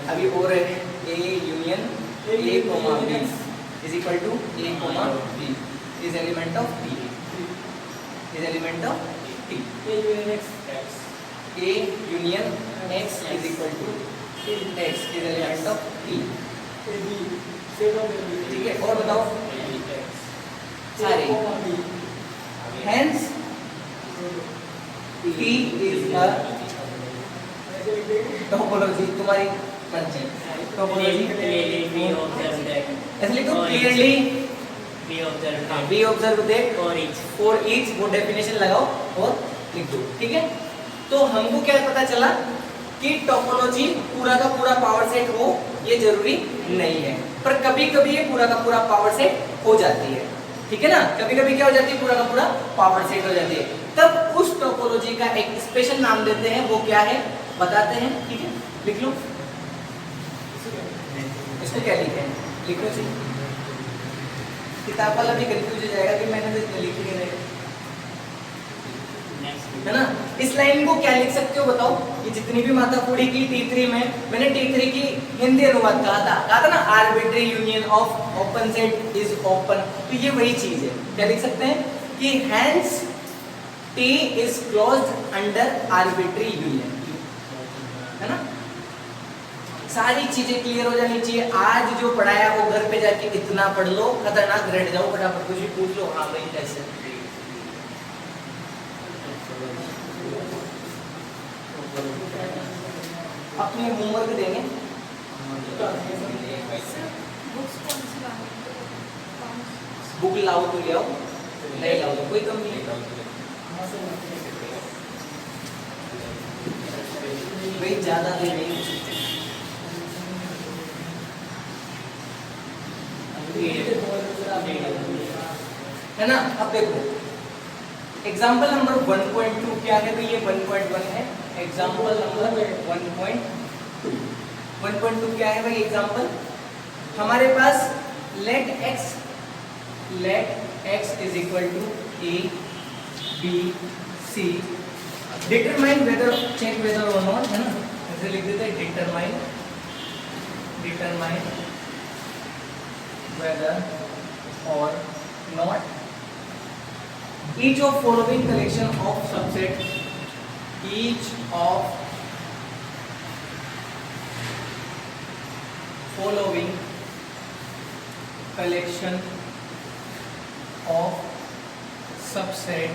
अभी और है, a union a comma b is equal to a comma b is element of t, is element of t। a union x is equal to x is element of t, ठीक है? और बताओ सारे, hence T is a topology, तुम्हारी मर्जी, topology ऐसे लिखो, clearly B observe that for each, वो डेफिनेशन लगाओ और लिख दो, ठीक है? तो हमको क्या पता चला कि टोपोलॉजी पूरा का पूरा पावर सेट हो ये जरूरी नहीं है, पर कभी कभी ये पूरा का पूरा पावर सेट हो जाती है, ठीक है ना? कभी कभी क्या हो जाती है, पूरा का पूरा पावर सेट हो जाती है, तब उस टोपोलॉजी का एक स्पेशल नाम देते हैं, वो क्या है बताते हैं, ठीक है? लिख लो, इसको क्या लिखे हैं, लिखो जी। किताब वाला भी कंफ्यूज हो जाएगा कि मैंने तो लिख ही नहीं, है ना। इस लाइन को क्या लिख सकते हो बताओ, ये जितनी भी मातापुरी की T3 में, मैंने T3 की हिंदी अनुवाद कहा था ना, arbitrary union of open set is open, तो ये वही चीज है। क्या लिख सकते हैं कि hence T is closed under arbitrary union, है ना। सारी चीजें क्लियर हो जानी चाहिए। आज जो पढ़ाया वो घर पे जाके इतना पढ़ लो, खतरनाक रेड जाओ, फटाफट कुछ भी पूछ लो, हाँ भाई कैसे। अपने होमवर्क देंगे, बुक लाओ तो ले आओ, नहीं लाओ तो कोई कम नहीं है भाई, ज्यादा भी नहीं है ना। अब देखो एग्जाम्पल नंबर 1.2 क्या है भाई, ये 1.1 है। एग्जाम्पल नंबर 1.2 क्या है भाई एग्जाम्पल, हमारे पास let x is equal to a b c, determine whether, check whether or not, है ना, ऐसे लिख देते हैं determine whether or not each of following collection of subset, each of following collection of subset,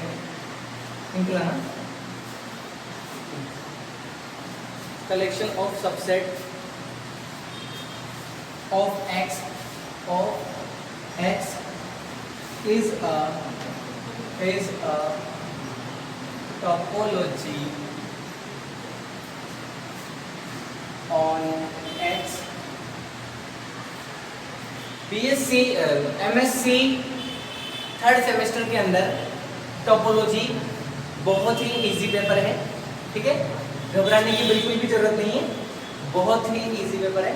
निकला ना, collection of subset of x is a topology on X। BSc MSc third semester के अंदर टोपोलॉजी बहुत ही easy paper है, ठीक है, घबराने की बिल्कुल भी जरूरत नहीं है, बहुत ही इजी पेपर है।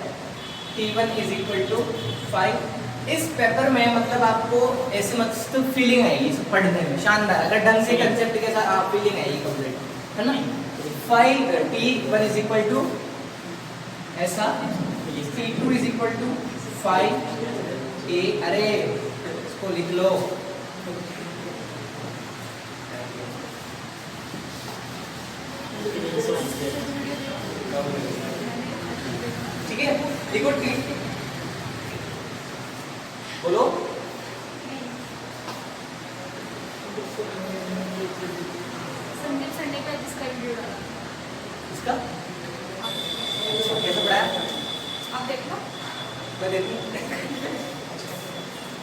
T1 is equal to 5। इस पेपर में मतलब आपको ऐसे मस्त फीलिंग आएगी पढ़ने में, शानदार, अगर ढंग से कंसेप्ट के साथ फीलिंग आएगी कंप्लीट, है ना। 5 T1 इज इक्वल टू ऐसा, T2 is equal to 5 A, अरे इसको लिख लो, ठीक है, लिखो T, बोलो संडे का जिसका वीडियो डाला, इसका कैसे पढ़ाया, आप देख लो। मैं देखूं,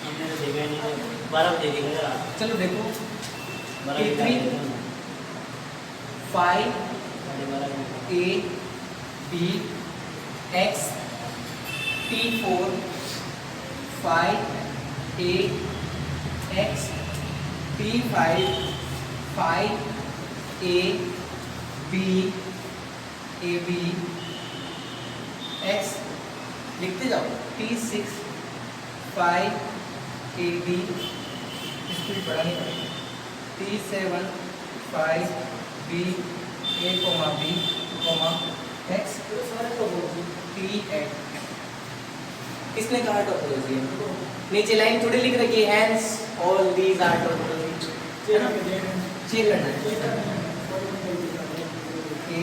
हमने तो देखा नहीं, 12 बजे देखेंगे। चलो देखो, 12 T3 5 A B X, T4 5 A X, T5 5 A B A B X, लिखते जाओ, T6 5 A B, इसको भी पढ़ा नहीं पड़ेगा, T7 5 B A B X, T8। किसने कहा टोपोलॉजी है? नीचे लाइन थोड़ी लिख रखी है, hence all these are topology, check करना है। A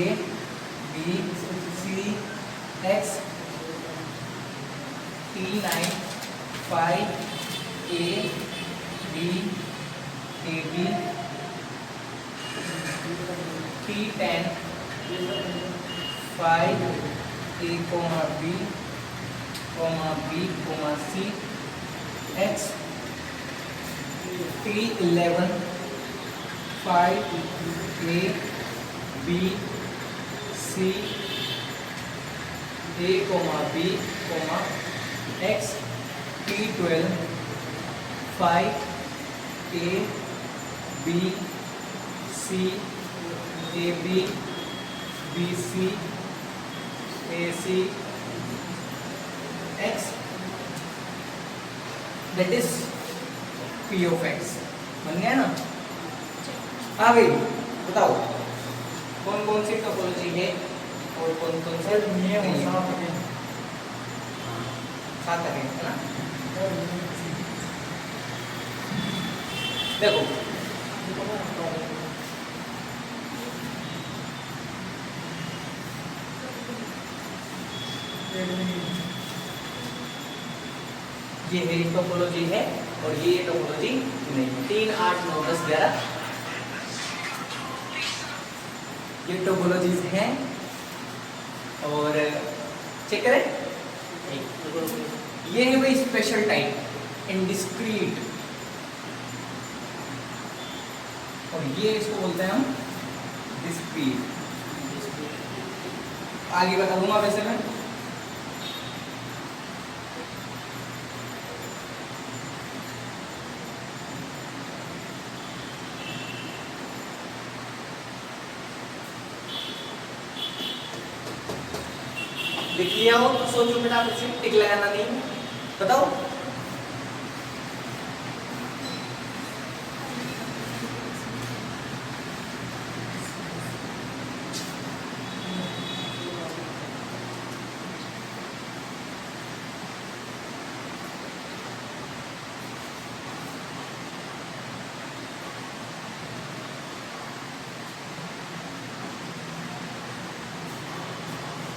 B C X, T9 5 A B A B, T10 5 A B B C X, T11 5 A B C A B X, T12 5 A B C A B B C A C X, that is P of X। बन गया ना, आ गई। बताओ कौन कौन सी topology है और कौन कौन से नहीं है? सात तक है ना? देखो ये है टोपोलॉजी है और ये टोपोलॉजी नहीं है। 3, 8, 9, 10, 11 ये टोपोलॉजीज हैं। और चेक करें, ये है वही स्पेशल टाइप इंडिस्क्रीट, और ये इसको बोलते हैं हम डिस्क्रीट। आगे बता दूंगा वैसे मैं। लिख लिया हो तो सोचो फटाफट से, टिक लगाना नहीं, बताओ।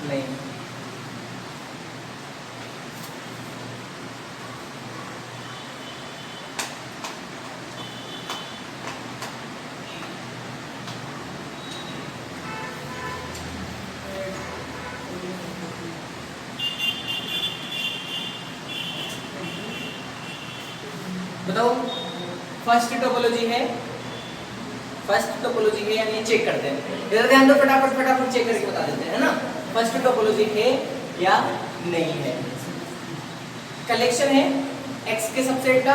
नहीं, बताओ। फर्स्ट टोपोलॉजी है, फर्स्ट टोपोलॉजी है यानी चेक करते हैं, इधर ध्यान दो, फटाफट फटाफट चेक करके बता देते हैं, है ना। फर्स्ट टोपोलॉजी है या नहीं है। कलेक्शन है x के सबसेट का,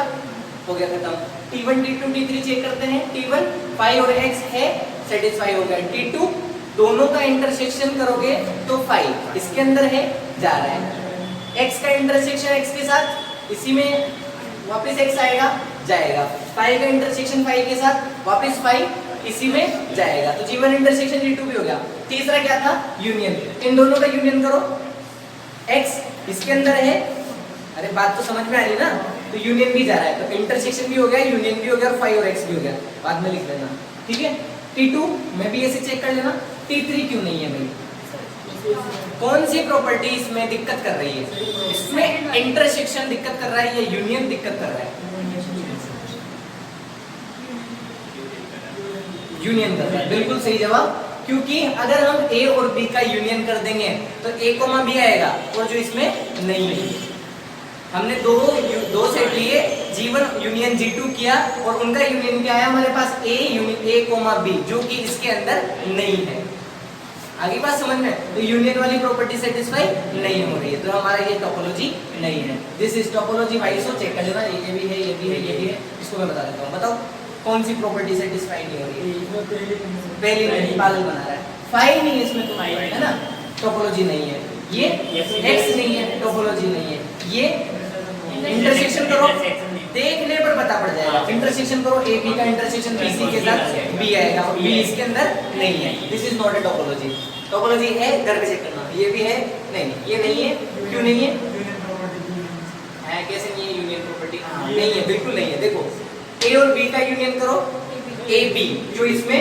हो गया खत्म। t1 t2 t3 चेक करते हैं, t1 5 और x है, सेटिस्फाई हो गया। t2 दोनों का इंटरसेक्शन करोगे तो 5 इसके अंदर है, जा रहा है। x का इंटरसेक्शन x के साथ, इसी में वापस x आएगा, जाएगा। 5 का इंटरसेक्शन 5 के साथ वापस 5 इसी में जाएगा, तो g1 इंटरसेक्शन g2 भी हो गया। तीसरा क्या था? यूनियन। इन दोनों का यूनियन करो, x इसके अंदर है, अरे बात तो समझ में आ रही ना, तो यूनियन भी जा रहा है, तो इंटरसेक्शन भी हो गया, यूनियन भी हो गया, और 5 और x भी हो गया, बाद में लिख लेना, ठीक है। t2 में भी ऐसे चेक कर लेना। t3 क्यों नहीं है भाई? कौन सी प्रॉपर्टी इसमें दिक्कत कर रही है? इसमें इंटरसेक्शन दिक्कत कर रहा है या यूनियन दिक्कत कर रहा है? यूनियन कर रहा है, बिल्कुल सही जवाब। क्योंकि अगर हम a और b का यूनियन कर देंगे तो a, b आएगा, और जो इसमें नहीं है। हमने दो सेट लिए, g1 यूनियन g2 किया, और उनका यूनियन क्या आया हमारे पास? a यूनियन b, जो कि इसके अंदर नहीं है। आगे बात समझ में? तो यूनियन वाली प्रॉपर्टी सेटिस्फाई नहीं हो रही है, तो हमारा ये टोपोलॉजी नहीं है। दिस इज टोपोलॉजी भाई, सो चेक कर लेना, ये भी है, ये भी है, ये भी है। इसको मैं बता देता हूँ, बताओ कौन सी प्रॉपर्टी सेटिस्फाई नहीं हो रही है? पहली नहीं, पागल बना रहा है। 5 नहीं है इसमें, तो है ना, टोपोलॉजी नहीं है। ये x नहीं है, टोपोलॉजी नहीं है। ये इंटरसेक्शन करो, देखने पर पता पड़ जाएगा। इंटरसेक्शन करो, ए बी का इंटरसेक्शन बी सी के साथ बी आएगा, और बी इसके अंदर नहीं है। This is not a topology. Topology है, घर पे चेक करना। ये भी है, नहीं, ये नहीं है। क्यों नहीं है? कैसे नहीं है? यूनियन प्रॉपर्टी नहीं है, बिल्कुल नहीं है। देखो, ए और बी का यूनियन करो, ए बी जो इसमें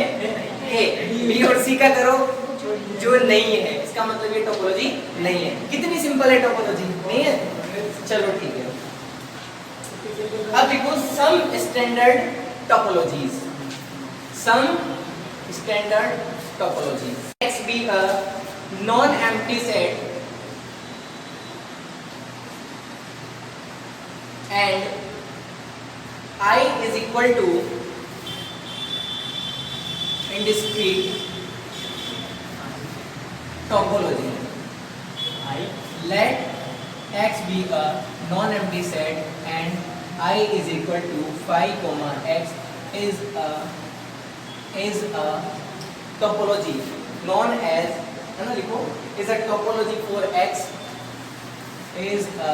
है, बी और सी का करो जो नहीं है, इसका मतलब ये टोपोलॉजी नहीं है। कितनी सिंपल है टोपोलॉजी, नहीं है? चलो ठीक है। अब देखो some standard topologies, some standard topologies. X be a non-empty set and I is equal to indiscrete topology. Let X be a non-empty set and I is equal to 5, x is a topology known as, है ना, लिखो, is a topology for x, is a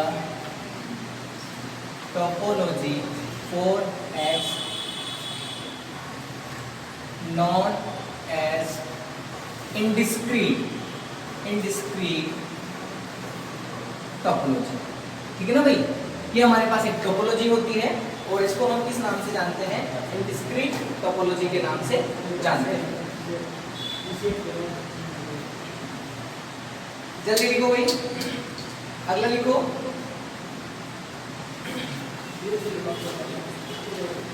topology for x non as indiscrete topology. ठीक है ना भाई, ये हमारे पास एक टोपोलॉजी होती है और इसको हम किस नाम से जानते हैं, इंडिस्क्रीट टोपोलॉजी के नाम से जानते हैं। जल्दी लिखो भाई, अगला लिखो।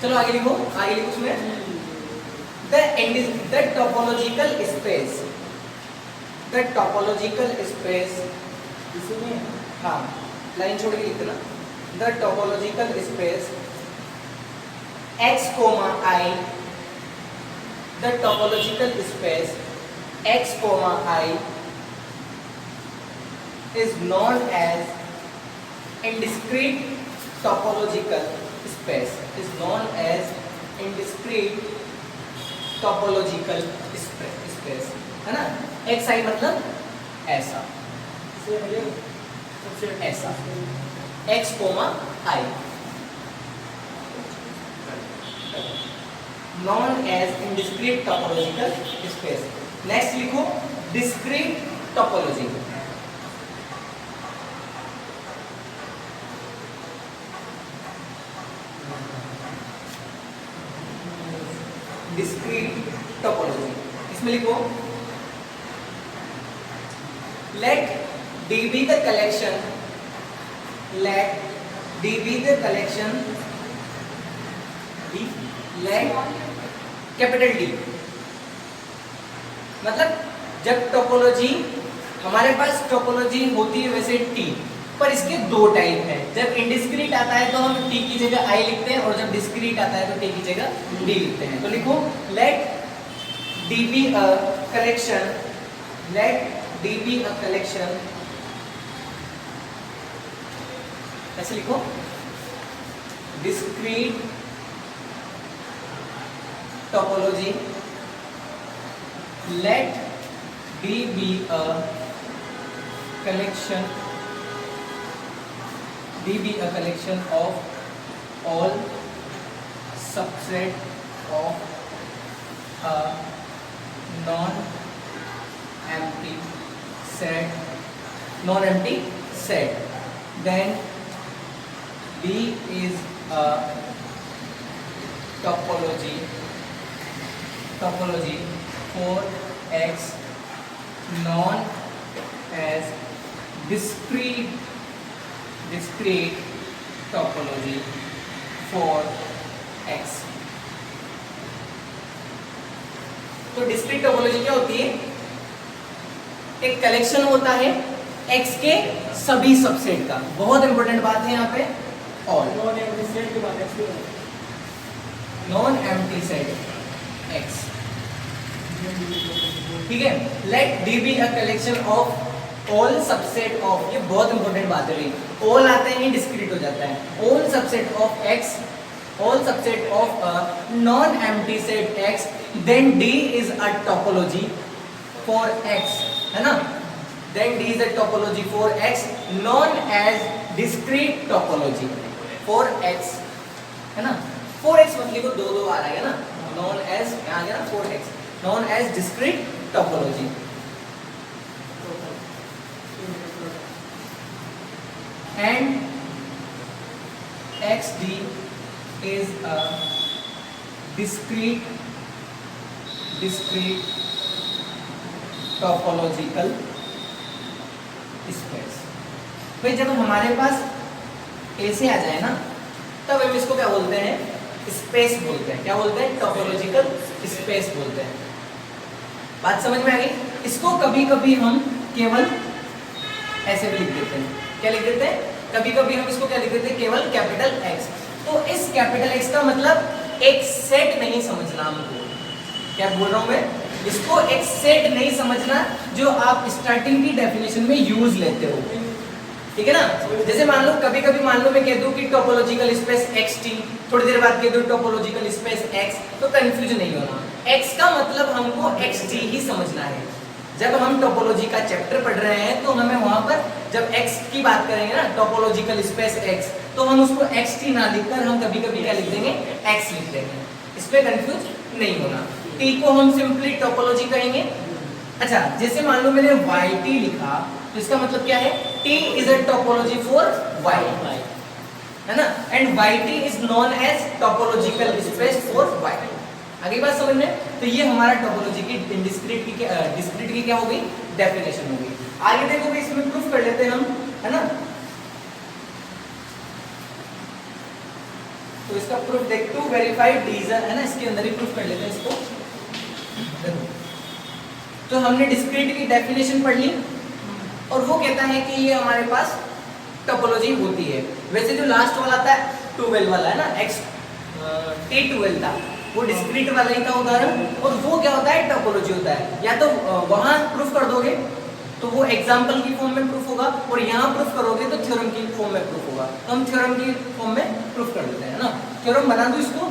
चलो आगे लिखो, आगे लिखो उसमें the topological space, the topological space, इसमें हाँ लाइन छोड़ के लिख देना, the topological space x, I, the topological space x, I is known as indiscrete topological space, is known as indiscrete topological space, है ना। x I मतलब ऐसा, ऐसा x, I known as indiscrete topological space। Next लिखो discrete topology। discrete topology, इसमें लिखो let D be the collection, let D be the collection, D, let capital D, मतलब जब टोपोलॉजी हमारे पास टोपोलॉजी होती है वैसे T, पर इसके दो टाइप है। जब इंडिस्क्रीट आता है तो हम T की जगह I लिखते हैं और जब डिस्क्रीट आता है तो T की जगह D लिखते हैं। तो लिखो let D be a collection, let D be a collection, ऐसे लिखो discrete topology, let D be a collection, D be a collection of all subset of a non-empty set, then D is a topology for X known as discrete topology for X। तो discrete topology क्या होती है, एक collection होता है X के सभी subset का। बहुत इंपॉर्टेंट बात है यहाँ पे, all non empty set X, ठीक है। Let D be a collection of all subset of, ये बहुत इंपॉर्टेंट बात है भाई, ऑल आते हैं डिस्क्रीट हो जाता है, all subset of X, all subset of a non-empty set X, then D is a topology for X, है ना। then D is a topology for X known as discrete topology for X, है ना। for X मतलब को दो आ रहा है ना, known as यहाँ गया ना, for X known as discrete topology। and XD is a discrete topological space। भाई जब हमारे पास ऐसे आ जाए ना, तब हम इसको क्या बोलते हैं, स्पेस बोलते हैं। क्या बोलते हैं, टोपोलॉजिकल स्पेस बोलते हैं। बात समझ में आ गई। इसको कभी कभी हम केवल ऐसे भी लिख देते हैं, क्या लिख देते हैं, कभी कभी हम इसको क्या लिख देते हैं, केवल कैपिटल X। तो इस कैपिटल X का मतलब एक सेट नहीं समझना हमको, क्या बोल रहा हूं मैं, इसको एक सेट नहीं समझना जो आप स्टार्टिंग की डेफिनेशन में यूज लेते हो, ठीक है ना। जैसे मान लो कभी कभी मान लो मैं कह दूं कि टोपोलॉजिकल स्पेस XT, थोड़ी देर बाद कह दूं टोपोलॉजिकल स्पेस X, तो कंफ्यूज नहीं होना। X का मतलब हमको XT ही समझना है। जब हम टोपोलॉजी का चैप्टर पढ़ रहे हैं तो हमें वहां पर जब X की बात करेंगे ना, टोपोलॉजिकल स्पेस X, तो हम उसको XT ना लिखकर हम कभी कभी क्या लिख देंगे, X लिख देंगे। इस पे कंफ्यूज नहीं होना। टी को हम सिंपली टोपोलॉजी कहेंगे। अच्छा, जैसे मान लो मैंने yt लिखा तो इसका मतलब क्या है, t is a topology for y, है ना, and yt is known as topological space for y। आगे बात समझ में? तो ये हमारा टोपोलॉजी की डिस्क्रीट की क्या हो गई, डेफिनेशन हो गई। आगे देखोगे इसमें प्रूफ कर लेते हैं हम, है ना। तो इसका प्रूफ देख, टू वेरीफाइड डीज है ना, इसके अंदर ही प्रूफ कर लेते हैं इसको। देखो, तो हमने डिस्क्रीट की डेफिनेशन पढ़ ली और वो कहता है कि ये हमारे पास टोपोलॉजी होती है। वैसे जो लास्ट वाला था 12 वाला है ना, x t12 था, वो डिस्क्रीट वाला ही था उदाहरण, और वो क्या होता है, टोपोलॉजी होता है। या तो वहां प्रूफ कर दोगे तो वो एग्जाम्पल की फॉर्म में प्रूफ होगा, और यहाँ प्रूफ करोगे तो थ्योरम की फॉर्म में प्रूफ होगा। तो हम थ्योरम की फॉर्म में प्रूफ कर देते हैं ना। थ्योरम बना दो इसको,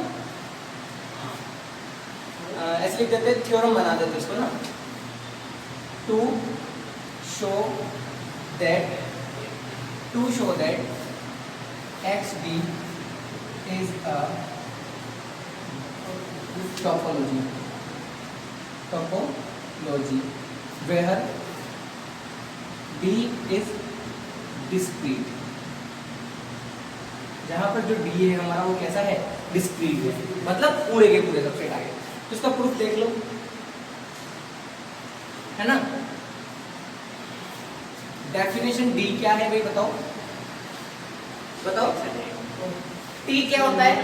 ऐसे लिख देते हैं, थ्योरम बना देते इसको ना, to show that xd is a topology where d is discrete। जहां पर जो d है हमारा वो कैसा है, डिस्क्रीट है, मतलब पूरे के पूरे सबसेट आ गए। तो इसका प्रूफ देख लो, है ना। डेफिनेशन d क्या है भाई, बताओ बताओ, t क्या होता है,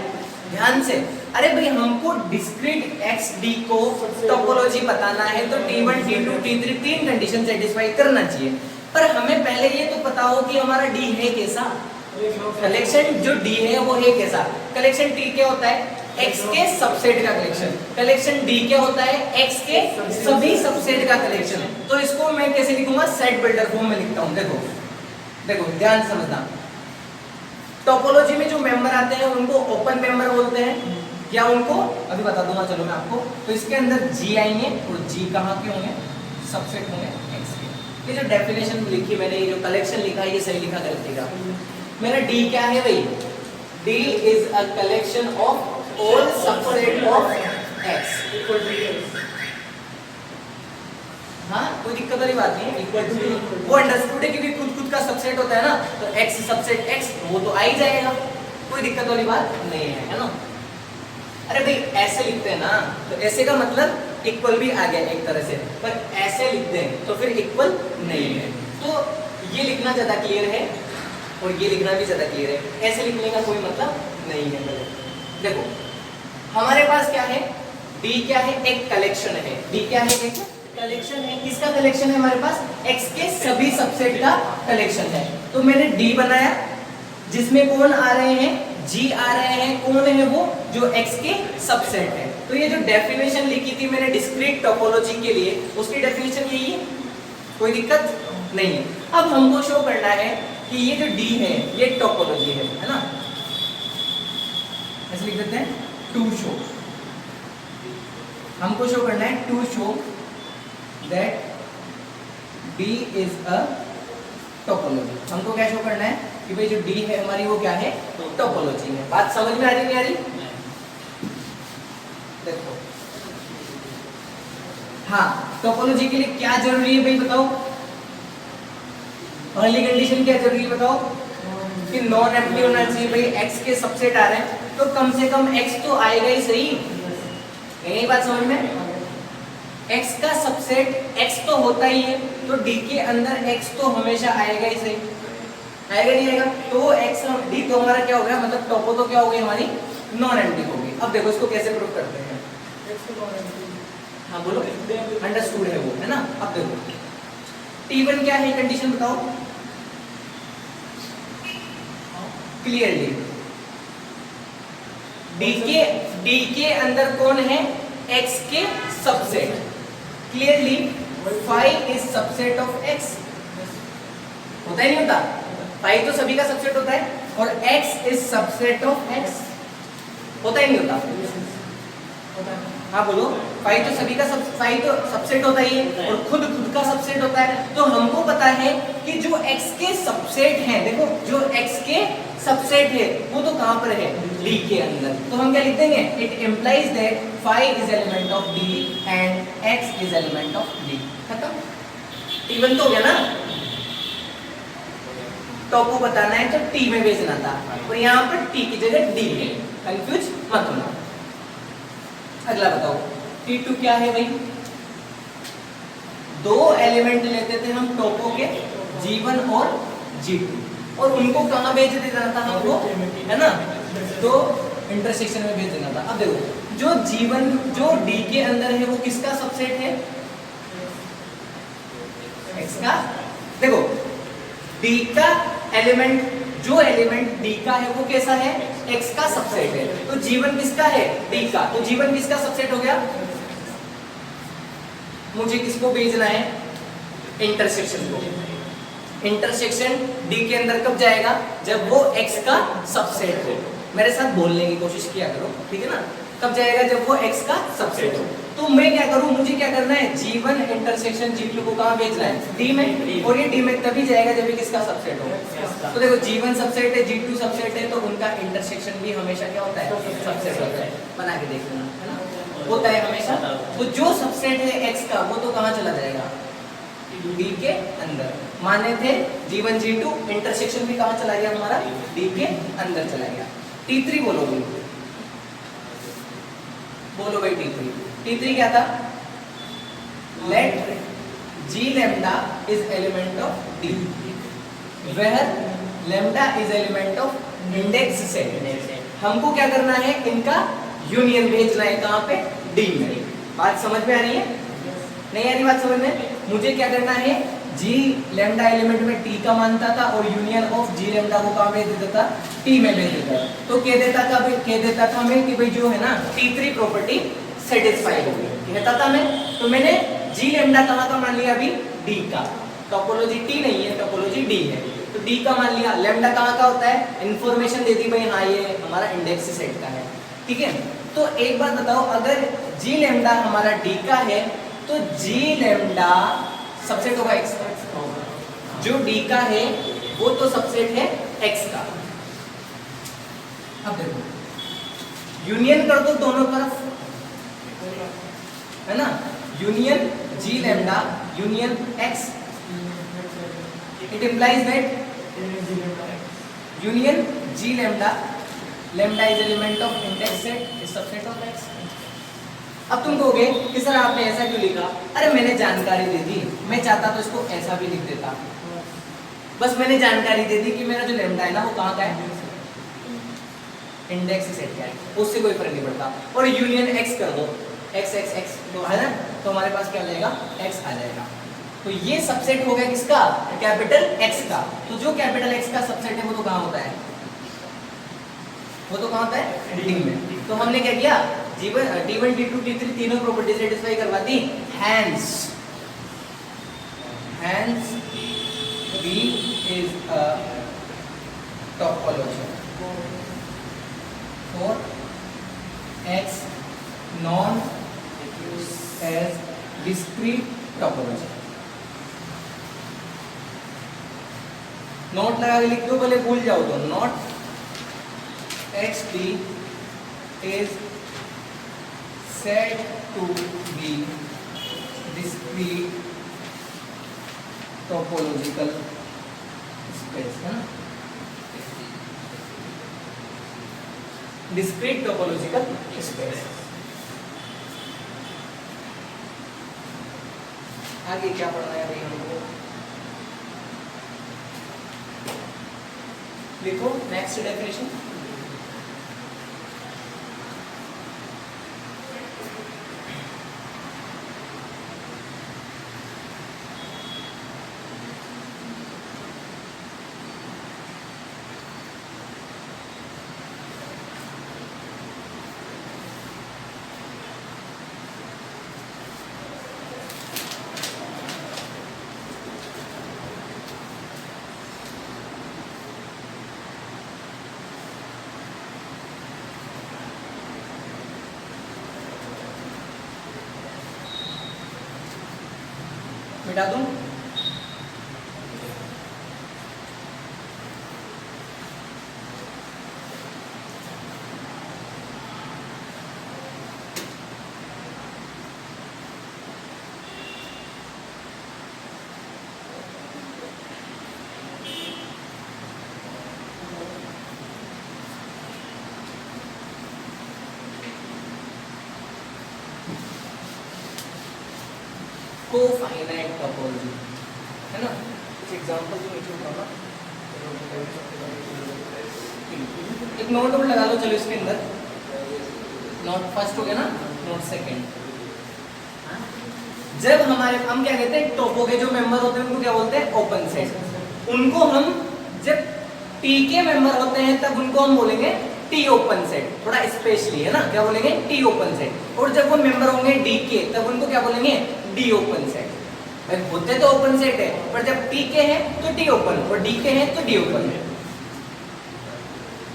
ध्यान से। अरे भाई हमको डिस्क्रीट xd को टोपोलॉजी बताना है तो t1 t2 t3 तीन कंडीशन सेटिस्फाई करना चाहिए, पर हमें पहले ये तो पता हो कि हमारा d है कैसा, कलेक्शन जो d है वो है कैसा। कलेक्शन t क्या होता है, x के सबसेट का कलेक्शन। कलेक्शन d क्या होता है, x के सभी सबसेट का कलेक्शन। तो इसको मैं कैसे लिखूंगा, सेट बिल्डर फॉर्म में लिखता हूं। देखो देखो ध्यान समझना, टोपोलॉजी में जो मेंबर आते हैं उनको ओपन मेंबर बोलते हैं, या उनको अभी बता दूंगा चलो मैं आपको। तो इसके अंदर g आएंगे, और g कहाँ के होंगे, सबसेट होंगे x के। ये जो डेफिनेशन लिखी मैंने, ये जो कलेक्शन लिखा है, ये सही लिखा गलत लिखा। मेरा d क्या है भाई, d is a collection of all subset of x। हाँ, कोई दिक्कत वाली बात नहीं है, इक्वल टू वो अंडरस्टूड है, क्योंकि खुद का सबसेट होता है ना, तो x सबसेट x वो तो आ ही जाएगा, कोई दिक्कत वाली बात नहीं है ना। अरे भाई ऐसे लिखते हैं ना, तो ऐसे का मतलब इक्वल भी आ गया एक तरह से, पर ऐसे लिखते हैं तो फिर इक्वल नहीं है। तो ये लिखना ज्यादा क्लियर है और ये लिखना भी ज्यादा क्लियर है, ऐसे लिखने का कोई मतलब नहीं है। देखो हमारे पास क्या है, d क्या है, एक कलेक्शन है। d क्या है, एक कलेक्शन है। किसका कलेक्शन है, हमारे पास x के सभी सबसेट का कलेक्शन है। तो मैंने d बनाया जिसमें कौन आ रहे हैं, g आ रहे हैं। कौन है वो, जो x के सबसेट है। तो ये जो डेफिनेशन लिखी थी मैंने डिस्क्रीट टोपोलॉजी के लिए, उसकी डेफिनेशन यही है, कोई दिक्कत नहीं है। अब हमको शो करना है कि ये जो d है ये टोपोलॉजी है ना। ऐसे लिख देते हैं, टू शो, हमको शो करना है to show that d is a topology. हमको क्या शो करना है कि भाई जो d है हमारी वो क्या है, टोपोलॉजी है। बात समझ में आ रही नहीं आ रही? देखो हाँ, टोपोलॉजी के लिए क्या जरूरी है भाई बताओ, पहली कंडीशन क्या जरूरी है बताओ, कि नॉन एम्प्टी होना चाहिए। भाई x के सबसेट आ रहे हैं तो कम से कम x तो आएगा ही सही, यही बात समझ में। x का सबसेट x तो होता ही है, तो d के अंदर x तो हमेशा आएगा ही सही, आएगा नहीं आएगा। तो x d तो हमारा क्या हो गया, मतलब टोपो तो क्या हो गई हमारी, नॉन एम्प्टी होगी। अब देखो इसको कैसे प्रूव करते हैं। हाँ बोलो, अंडरस्टूड है वो, है ना। अब देखो t1 क्या है, कंडीशन बताओ क्लियरली। d के अंदर कौन है, x के सबसेट। Clearly phi is subset of x, होता ही नहीं होता, फाई तो सभी का सबसेट होता है, और x is subset of x, होता ही नहीं होता। हाँ बोलो। फाई तो सभी का फाई तो सबसेट होता ही है और खुद का सबसेट होता है। तो हमको पता है कि जो x के सबसेट हैं, देखो जो x के सबसेट है वो तो कहां पर है, D के अंदर। तो हम क्या लिख देंगे, it implies that phi is element of D and x is element of D। खत्म। T1 तो हो गया ना। टॉपो बताना है तो T में भेजना था और यहाँ पर T की जगह D है, कंफ्यूज मत होना। अगला बताओ T2 क्या है भाई, दो एलिमेंट लेते थे हम टॉपो के G1 और G2 और उनको कहाँ भेज देना था हमको, है ना, तो इंटरसेक्शन में भेज देना था। अब देखो जो G1 जो D के अंदर है वो किसका सबसेट है, X का। देखो D का एलिमेंट, जो एलिमेंट D का है वो कैसा है, X का सबसेट है। तो G1 किसका है, D का। तो G1 किसका सबसेट हो गया, मुझे किसको भेजना है, इंटरसेक्शन को। इंटरसेक्शन D के अंदर कब जाएगा, जब वो X का सबसेट हो। मेरे साथ बोलने की कोशिश किया करो, ठीक है ना। कब जाएगा, जब वो X का सबसेट हो। तो मैं क्या करूं, मुझे क्या करना है, G1 इंटरसेक्शन G2 को कहां भेजना है, D में। और ये D में तभी जाएगा जब ये किसका सबसेट हो। तो देखो G1 सबसेट है, G2 सबसेट है, तो उनका इंटरसेक्शन भी हमेशा क्या होता है, सबसेट होता है। बना के देख लेना, है ना, होता है हमेशा। तो जो सबसेट है X का वो तो कहां चला जाएगा, D के अंदर। माने थे G1 G2, इंटरसेक्शन भी कहां चला गया हमारा, D के अंदर चला गया। T3 बोलो भाई, बोलो भाई T3 क्या था, late G lambda is element of D where lambda is element of index set। हमको क्या करना है, इनका यूनियन भेजना है कहां पे, D में। बात समझ में आ रही है, नहीं आ रही बात समझ में। मुझे क्या करना है, G lambda एलिमेंट में T का मानता था और यूनियन ऑफ G lambda को कहां भेज देता था, T में भेज देता था। तो कह देता था मैं कि भाई जो है ना T3 प्रॉपर्टी सेटिस्फाई हो गई, कहता था मैं। तो मैंने G lambda कहां का मान लिया अभी, D का। टोपोलॉजी T नहीं है, टोपोलॉजी D है, तो D का मान लिया। लैम्डा कहां का होता है, इंफॉर्मेशन दे दी भाई, हाँ ये हमारा इंडेक्स सेट का है, ठीक है। तो एक बात बताओ, अगर G lambda हमारा D का है तो G lambda सबसेट होगा X का। जो D का है वो तो सबसेट है X का। अब देखो यूनियन कर दो दोनों तरफ, है ना, union G lambda union X, it implies that union G lambda, lambda is element of index set is subset of X। अब तुम कहोगे कि सर आपने ऐसा क्यों लिखा, अरे मैंने जानकारी दे दी, मैं चाहता तो इसको ऐसा भी लिख देता, बस मैंने जानकारी दे दी कि मेरा जो लैम्डा है ना वो कहाँ का है, इंडेक्स सेट का है, उससे कोई फर्क नहीं पड़ता। और यूनियन X कर दो, X X X तो है ना, तो हमारे पास क्या आ जाएगा, X आ जाएगा। तो ये सबसेट हो गया किसका, कैपिटल X का। तो जो कैपिटल X का सबसेट है वो तो कहाँ होता है, वो तो कहाँ होता है, D में। तो हमने क्या किया, T1 T2 T3 तीनों प्रॉपर्टी सेटिस्फाई करवा दी, hence B is a topology for X known as discrete topology। Note लगा के लिख दो, भले भूल जाओ तो। Note XD is said to be discrete topological space, है ना, discrete topological space। आगे क्या पढ़ना है भाई हमको, लिखो नेक्स्ट डेफिनेशन। मिटा दूं? कोफाइनाइट टोपोलॉजी है ना, कुछ एग्जांपल जो नीचे बताऊंगा। एक नोट और लगा लो चलो इसके अंदर, नोट फर्स्ट हो गया ना, नोट सेकंड। जब हमारे हम क्या कहते हैं, टोपो के जो मेंबर होते हैं उनको क्या बोलते हैं, ओपन सेट। उनको हम जब टी के मेंबर होते हैं तब उनको हम बोलेंगे टी ओपन सेट, थोड़ा स्पेशली है ना, क्या बोलेंगे, टी ओपन सेट। और जब वो मेंबर होंगे डी के तब उनको क्या बोलेंगे, डी ओपन सेट। भाई होते तो ओपन सेट है, पर जब टी के है तो टी ओपन और डी के है तो डी ओपन है।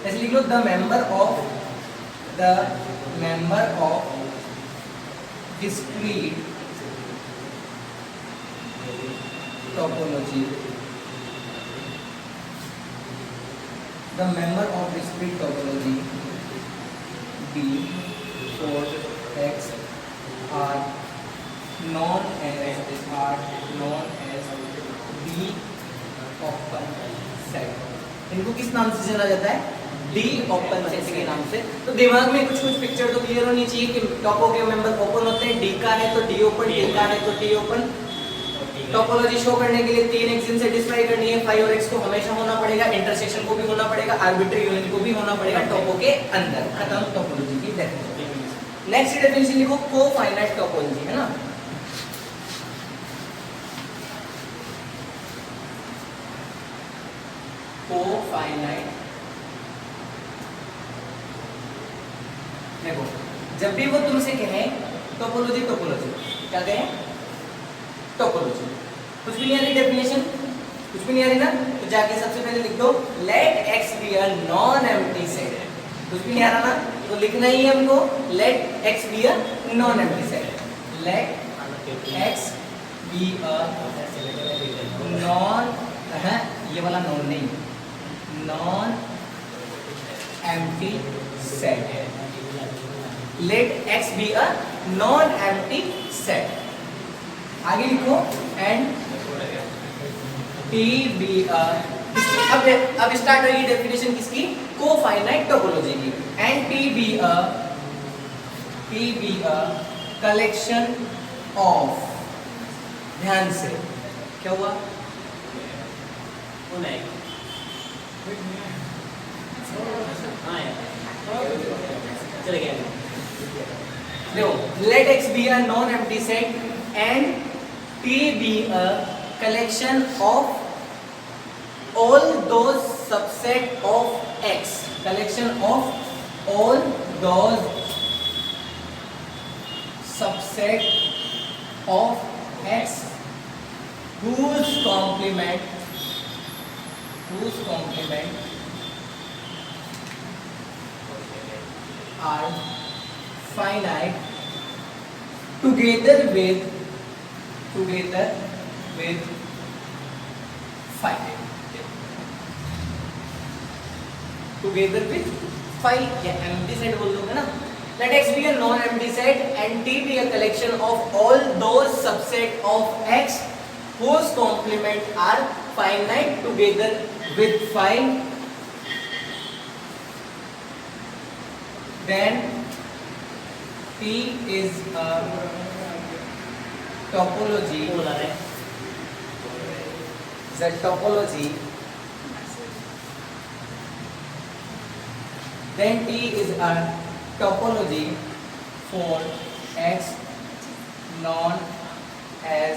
ऐसे लिख लो, the member of discrete topology, the member of discrete topology D for X are known as D open set। इनको किस नाम से जाना जाता है, D ओपन सेट के नाम से। तो दिमाग में कुछ कुछ पिक्चर तो क्लियर होनी चाहिए कि टोपो के मेंबर ओपन होते हैं, D का है तो D ओपन, D का है तो T ओपन। टोपोलॉजी शो करने के लिए 3 एक्सिस सेटिस्फाई करनी है, फाई और एक्स को हमेशा होना पड़ेगा, इंटरसेक्शन को भी होना पड़ेगा, आर्बिट्री यूनिट को भी होना पड़ेगा टोपो के अंदर। खत्म टोपोलॉजी की डेफिनेशन। नेक्स्ट डेफिनेशन लिखो, कोफाइनाइट टोपोलॉजी है ना। कोफाइनाइट, देखो जब भी वो तुमसे कहे टोपोलॉजी टोपोलॉजी, क्या कहें, टोपोलॉजी। कुछ भी नहीं आ रही डेफिनेशन, कुछ भी नहीं आ रही ना, तो जाके सबसे पहले लिख दो, let X be a non empty set. कुछ भी नहीं आ रहा ना, तो लिखना ही है हमको, let X be a non empty set. Let X be a non, ये वाला नॉन नहीं, non empty set. Let X be a non empty set. आगे लिखो, एंड टी बी अब स्टार्ट होगी डेफिनेशन किसकी, कोफाइनाइट टोपोलॉजी की। And T be a collection of, ध्यान से क्या हुआ, चले गया। देखो, let X be a non empty set and T be a collection of all those subset of X, collection of all those subset of X whose complement are finite together with phi, together with phi या empty set बोल दोगे ना। Let X be a non-empty set and T be a collection of all those subset of X whose complement are finite together with phi, then T is a topology, the topology, then T is a topology for X known as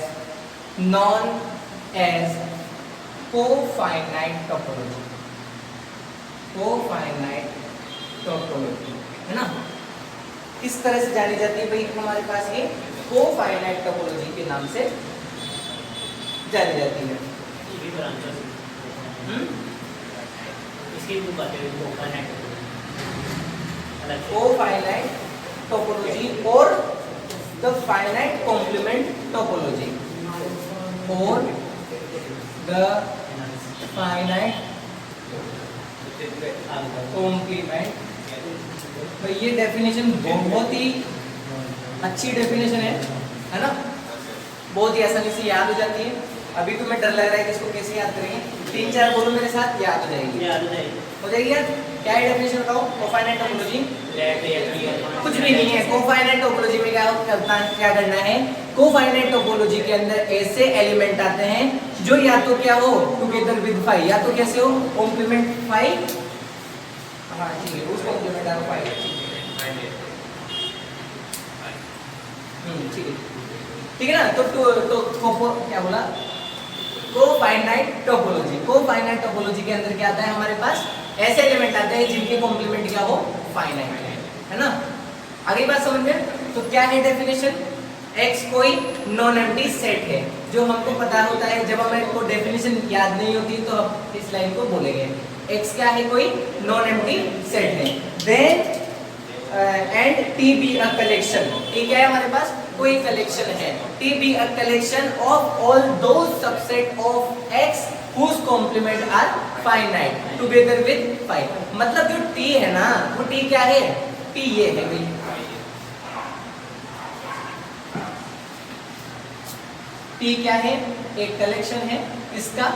cofinite topology, cofinite topology है ना। इस तरह से जानी जाती है भाई हमारे पास ये कोफाइनाइट टोपोलॉजी के नाम से जानी जाती है। इसकी भी बात है, कोफाइनाइट टोपोलॉजी और द फाइनाइट कॉम्प्लीमेंट टोपोलॉजी। और द फाइनाइट कॉम्प्लीमेंट। तो ये डेफिनेशन बहुत ही अच्छी डेफिनेशन है ना, बहुत ही आसानी से याद हो जाती है। अभी तुम्हें डर लग रहा है कि इसको कैसे याद करेंगे, 3-4 बोलो मेरे साथ, याद हो जाएगी। हो जाएगी यार। क्या है डेफिनेशन बताओ? कोफाइनाइट टोपोलॉजी कुछ भी नहीं है। कोफाइनाइट टोपोलॉजी में क्या करना है, कोफाइनाइट टोपोलॉजी के अंदर ऐसे एलिमेंट आते हैं जो या तो क्या हो टुगेदर विद फाई, या तो कैसे हो कॉम्प्लीमेंट फाई, हाँ ठीक है, उस कॉम्प्लीमेंट ऑफ फाई, ठीक है ना। तो क्या बोला, कोफाइनाइट टोपोलॉजी। कोफाइनाइट टोपोलॉजी के अंदर क्या आता है हमारे पास, ऐसे एलिमेंट आते हैं जिनके कॉम्प्लीमेंट क्या हो फाइनाइट है ना। अगली बात समझ में, तो क्या है डेफिनेशन, एक्स कोई नॉन एम्प्टी सेट है, जो हमको पता होता है। जब हमें को डेफिनेशन याद नहीं होती तो हम इस लाइन को बोलेंगे, एक्स क्या है, कोई नॉन एम्प्टी सेट है। Then and T be a collection, ये क्या है हमारे पास, कोई कलेक्शन है। T be a collection of all those subset of X whose complement are finite together with phi। मतलब जो t है ना, वो t क्या है, t ये है भाई, t क्या है, एक कलेक्शन है इसका,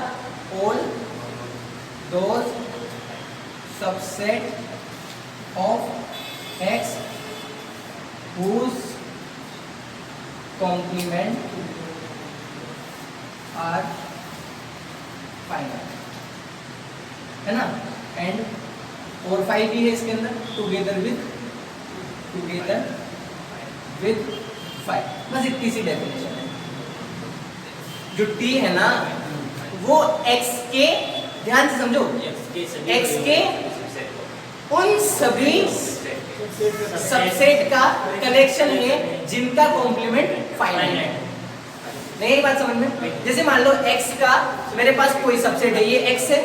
all those subset of x whose complement are finite है ना। एंड और फाइव भी है इसके अंदर, टुगेदर विद फाइव। बस इतनी सी डेफिनेशन है। जो टी है ना वो एक्स के, ध्यान से समझो, एक्स के उन सभी सबसेट का कलेक्शन है जिनका कॉम्प्लीमेंट फाइनाइट है। नहीं बात समझ में, जैसे मान लो x का मेरे पास कोई सबसेट है, ये x है,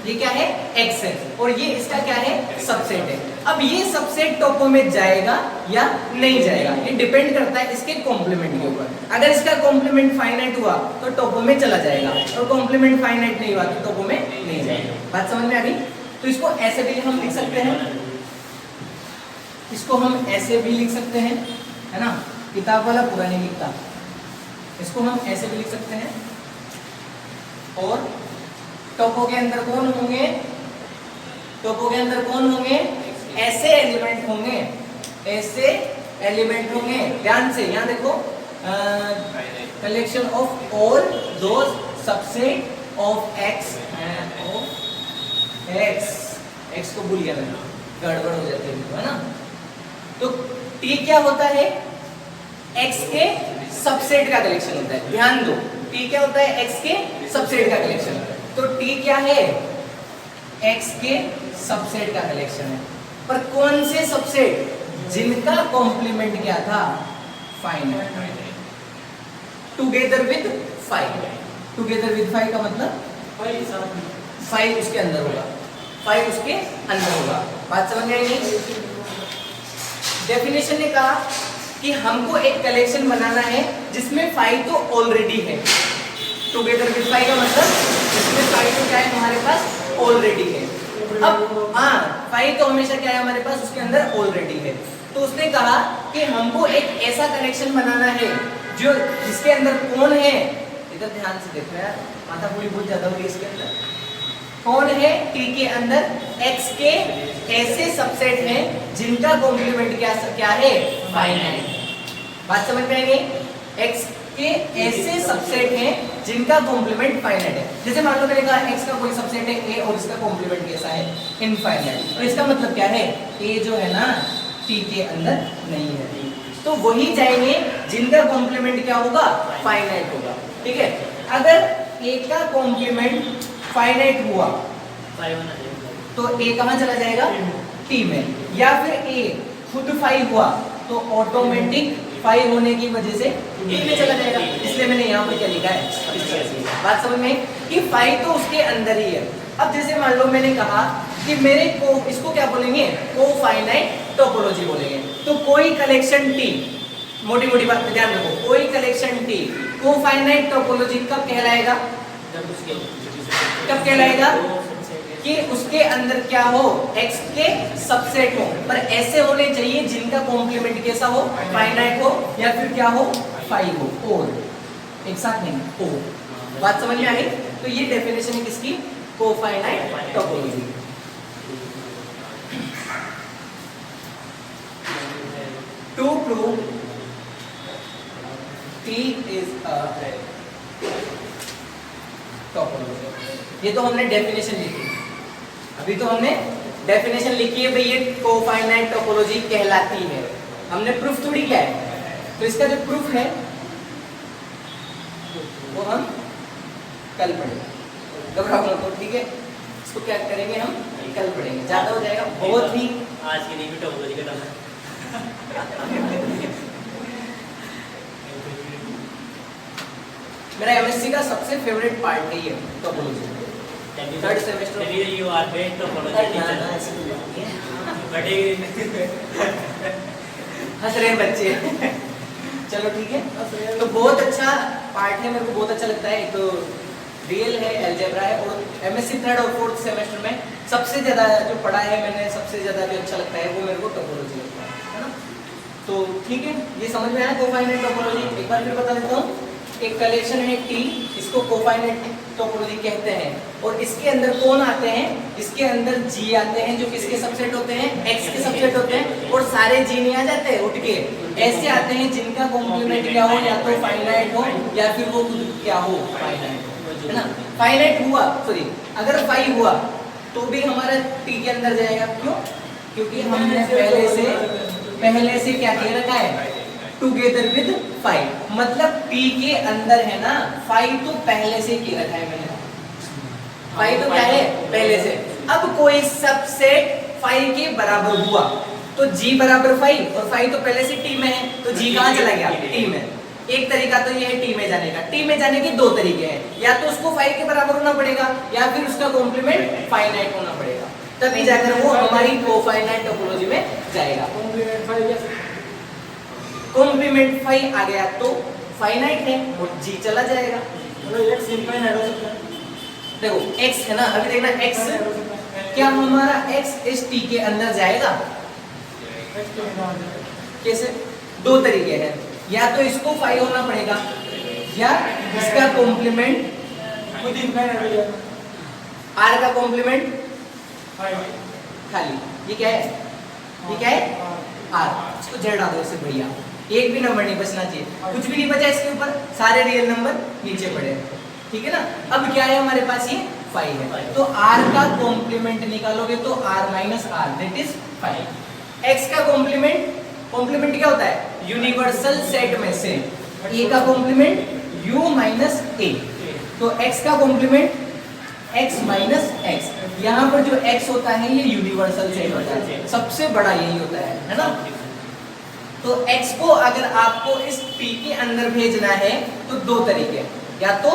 ये क्या है x है, और ये इसका क्या है सबसेट है। अब ये सबसेट टोपो में जाएगा या नहीं जाएगा, ये डिपेंड करता है इसके कॉम्प्लीमेंट के ऊपर। अगर इसका कॉम्प्लीमेंट फाइनाइट हुआ तो टोपो में चला जाएगा, और कॉम्प्लीमेंट फाइनाइट नहीं हुआ तो टोपो में नहीं जाएगा। बात समझ में आ गई। तो इसको ऐसे भी हम लिख सकते हैं, इसको हम ऐसे भी लिख सकते हैं, है ना, किताब वाला पूरा नहीं लिखता, इसको हम ऐसे भी लिख सकते हैं। और टोपो के अंदर कौन होंगे, टोपो के अंदर कौन होंगे, ऐसे एलिमेंट होंगे, ऐसे एलिमेंट होंगे। ध्यान से यहाँ देखो, collection of all those subset of X, x को भूल गया मैंने, गड़बड़ हो जाती है ना। तो टी क्या होता है, एक्स के सबसेट का कलेक्शन होता है। ध्यान दो, टी क्या होता है, एक्स के सबसेट का कलेक्शन। तो टी क्या है, एक्स के सबसेट का कलेक्शन है, पर कौन से सबसेट, जिनका कॉम्प्लीमेंट क्या था finite, together with five. Together with five का मतलब फाइव उसके अंदर होगा, फाइव उसके अंदर होगा। बात समझ में आई नहीं। डेफिनेशन ने कहा कि हमको एक कलेक्शन बनाना है जिसमें फाइव तो ऑलरेडी है। टुगेदर विद फाइव का मतलब जिसमें फाइव तो क्या है हमारे पास ऑलरेडी है। अब हाँ, फाइव तो हमेशा क्या है हमारे पास, उसके अंदर ऑलरेडी है। तो उसने कहा कि हमको एक ऐसा कलेक्शन बनाना है जो जिसके अंदर कौन है, इधर ध्यान से देखो यार, माथा पूरी बहुत ज्यादा हो रही है। इसके अंदर कौन है, टी के अंदर x के ऐसे सबसेट हैं जिनका कॉम्प्लीमेंट क्या है फाइनाइट। बात समझ में आएगी। x के ऐसे सबसेट हैं जिनका कॉम्प्लीमेंट फाइनाइट है। जैसे मान लो मैंने कहा x का कोई सबसेट है a और इसका कॉम्प्लीमेंट कैसा है, इनफाइनाइट। तो इसका मतलब क्या है, a जो है ना t के अंदर नहीं है, तो वही जाएंगे जिनका कॉम्प्लीमेंट क्या होगा, फाइनाइट होगा। ठीक है, अगर a का कॉम्प्लीमेंट फाइनाइट हुआ तो a कहाँ चला जाएगा, t में, या फिर a खुद फाइव हुआ तो ऑटोमेटिक फाइव होने की वजह से a में चला जाएगा। इसलिए मैंने यहाँ पर क्या लिखा है, बात समझ में कि फाइव तो उसके अंदर ही है। अब जैसे मान लो मैंने कहा कि मेरे को इसको क्या बोलेंगे, कोफाइनाइट टोपोलॉजी बोलेंगे। तो कोई कलेक्शन t, मोटी मोटी बात पे ध्यान रखो, कोई कलेक्शन t कोफाइनाइट टोपोलॉजी कब कहलाएगा? जब उसके कब कहलाएगा कि उसके अंदर क्या हो, x के सबसेट हो, पर ऐसे होने चाहिए जिनका कॉम्प्लीमेंट कैसा हो, फाइनाइट हो या फिर क्या हो, 5 हो, और एक साथ नहीं ओ। बात समझ में आ गई? तो ये डेफिनेशन है किसकी? Cofinite topology. To prove T is a topology. ये तो हमने डेफिनेशन लिखी, अभी तो हमने डेफिनेशन लिखी है भाई ये कोफाइनाइट टोपोलॉजी कहलाती है, हमने प्रूफ थोड़ी किया है। तो इसका जो प्रूफ है वो हम कल पढ़ेंगे, घबराओ मत, तो ठीक है। इसको क्या करेंगे हम कल पढ़ेंगे, ज्यादा हो जाएगा बहुत ही। आज की नहीं भी टोपोलॉजी का डाला। मेरा एमएससी का सबसे फेवरेट पार्ट है ये टोपोलॉजी। थर्ड सेमेस्टर चलिए you are great topology teacher. बड़े हंस रहे हैं बच्चे। चलो ठीक है, तो बहुत अच्छा पार्ट है, मेरे को बहुत अच्छा लगता है। एक तो रियल है, अलजेब्रा है, और एमएससी थर्ड और फोर्थ सेमेस्टर में सबसे ज़्यादा जो पढ़ा है मैंने, सबसे ज़्यादा जो अच्छा लगता है वो मेरे को टोपोलॉजी लगता है ना। तो ठीक है, ये समझ में आया कोफाइनाइट टोपोलॉजी। एक बार फिर बता देता हूँ, एक कलेक्शन है T, इसको कोफाइनाइट टोपोलॉजी कहते हैं, और इसके अंदर कौन आते हैं? इसके अंदर G आते हैं जो किसके सबसेट होते हैं? X के सबसेट होते हैं, और सारे G नहीं आ जाते उठ के, ऐसे आते हैं जिनका कॉम्प्लीमेंट क्या हो, या तो फाइनाइट हो या फिर वो खुद क्या हो, फाइनाइट हो, है ना। फाइनाइट हुआ, सॉरी अगर 5 हुआ तो भी हमारा T के अंदर जाएगा। क्यों? क्योंकि हमने पहले से क्या किया रखा है, टुगेदर विद 5, मतलब T के अंदर है ना 5 तो पहले से किया रखा है मैंने, 5 तो क्या है पहले से। अब कोई सबसेट 5 के बराबर हुआ तो G बराबर 5, और 5 तो पहले से T में है, तो G कहाँ चला गया? T में। एक तरीका तो ये है T में जाने का। T में जाने के दो तरीके हैं, या तो उसको 5 के बराबर होना पड़ेगा या फिर उसका कॉम्प्लीमेंट फाइनाइट होना पड़ेगा, तभी जाकर वो हमारी कोफाइनाइट टोपोलॉजी में जाएगा। कॉम्प्लीमेंट 5 आ गया तो फाइनाइट है और G चला जाएगा। एक सिंपल ऐड हो सकता है। देखो X है ना, अभी देखना X, क्या हमारा X इस T के अंदर जाएगा? कैसे? दो तरीके हैं, या तो इसको 5 होना पड़ेगा या इसका कॉम्प्लीमेंट खुद ही इनका ऐड हो जाएगा। R का कॉम्प्लीमेंट खाली, ये क्या है? ये क्या है? R। इसको Z डाल दो, इससे बढ़िया एक भी नंबर नहीं बचना चाहिए, कुछ भी नहीं बचा इसके ऊपर, सारे रियल नंबर नीचे पड़े, ठीक है ना। अब क्या है हमारे पास, ये 5 है, तो R का कॉम्प्लीमेंट निकालोगे तो R minus R that is 5। X का कॉम्प्लीमेंट क्या होता है? यूनिवर्सल सेट में से A का कॉम्प्लीमेंट U माइनस A, तो X का कॉम्प्लीमेंट X माइनस X। यहाँ पर जो X होता है ये यूनिवर्सल सेट होता है, सबसे बड़ा यही होता है ना। तो X को अगर आपको इस P के अंदर भेजना है तो दो तरीके, या तो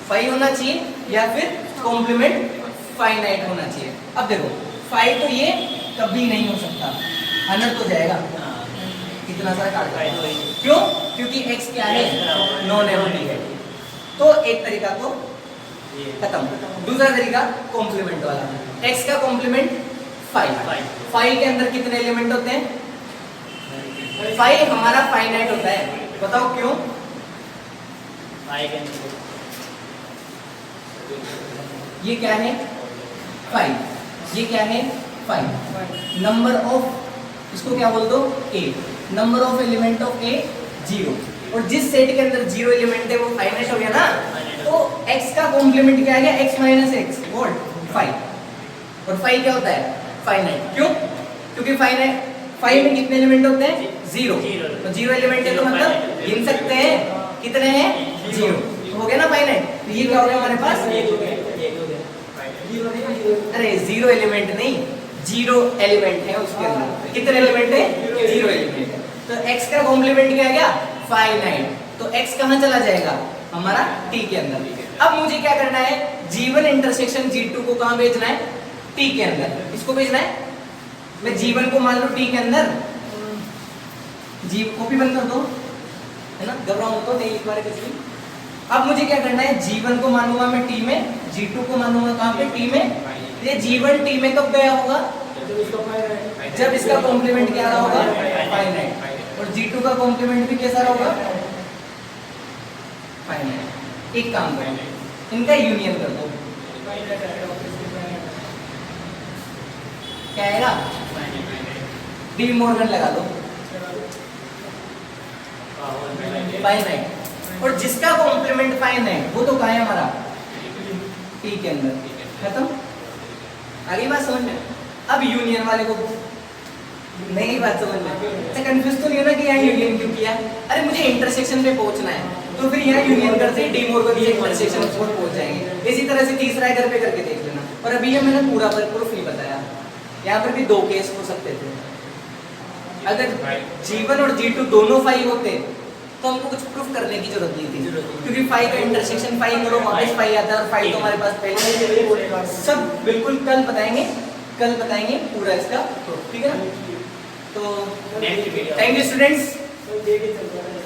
5 होना चाहिए या फिर कॉम्प्लीमेंट फाइनाइट होना चाहिए। अब देखो 5 तो ये कभी नहीं हो सकता, 100 तो जाएगा, कितना सारा काट रहा है। क्यों? क्योंकि X क्या है? नॉन एम्प्टी है। तो एक तरीका तो खत्म, दूसरा तरीका कॉम्प्लीमेंट वाला। X का कॉम्प्लीमेंट 5 के अंदर कितने एलिमेंट होते हैं? 5 हमारा फाइनाइट होता है, बताओ क्यों? ये क्या है? 5। ये क्या है? 5। नंबर ऑफ, इसको क्या बोल दो? A। Number of element of A 0, और जिस सेट के अंदर 0 एलिमेंट है वो फाइनाइट हो गया ना, तो X का कॉम्प्लीमेंट क्या आ गया? X minus X, what? 5। और 5 क्या होता है? फाइनाइट। क्यों? क्योंकि फाइनाइट 5 में कितने एलिमेंट होते हैं? 0। तो 0 एलिमेंट है तो मतलब गिन सकते हैं, कितने हैं? 0। तो हो गया ना फाइनाइट। तो ये क्या हो गया हमारे पास? अरे 0 एलिमेंट नहीं, 0 एलिमेंट है उसके अंदर। कितने एलिमेंट है? 0 एलिमेंट है। तो X का कॉम्प्लीमेंट क्या आ गया? फाइनाइट। तो X कहाँ चला जाएगा? हमारा T के अंदर। अब मुझे क्या करना है? G1 इंटरसेक्शन G2 को कहाँ भेजना है? T के अंदर। इसको भेजना है, मैं G1 को मान लो T के अंदर, G कॉपी बंद कर दो, है ना, घबराओ मत, नहीं लिखवा रहे कुछ भी। अब मुझे क्या करना है, G1 को मानूंगा मैं T में, G2 को मानूंगा कहाँ पे, T में। ये G1 T में कब गया होगा, जब इसका फाइनाइट, जब इसका कॉम्प्लीमेंट क्या रहा होगा, फाइनाइट। और G2 का कॉम्प्लीमेंट भी कैसा होगा, फाइनाइट। एक काम करो, इनका यूनियन कर दो, फाइनाइट है ऑब्वियसली फाइनाइट। क्या आएगा, डी मॉर्गन लगा दो, फाइनाइट। और जिसका कॉम्प्लीमेंट फाइनाइट वो तो कहाँ है हमारा, टी के अंदर, खत्म। आगे बात समझ में। अब यूनियन वाले को नई बात समझ में, अच्छा कंफ्यूज तो नहीं हो ना कि यहाँ यूनियन क्यों किया, अरे मुझे इंटरसेक्शन पे पहुंचना है तो फिर यहाँ यूनियन करते डी मॉर्गन से इंटरसेक्शन पर पहुंच जाएंगे। इसी तरह से तीसरा है, घर पे करके देख लेना। और अभी ये मैंने पूरा प्रूफ नहीं बताया, यहाँ पर भी दो केस हो सकते थे। अगर G1 और G2 दोनों 5 होते तो हमको कुछ प्रूफ करने की जरूरत नहीं थी, क्योंकि 5 का इंटरसेक्शन 5 करो वापस 5 आता है, और 5 तो हमारे पास पहले से ही बोलेगा। सब बिल्कुल कल बताएंगे पूरा इसका, ठीक है ना। तो थैंक यू स्टूडेंट्स। तो ये चल रहा है।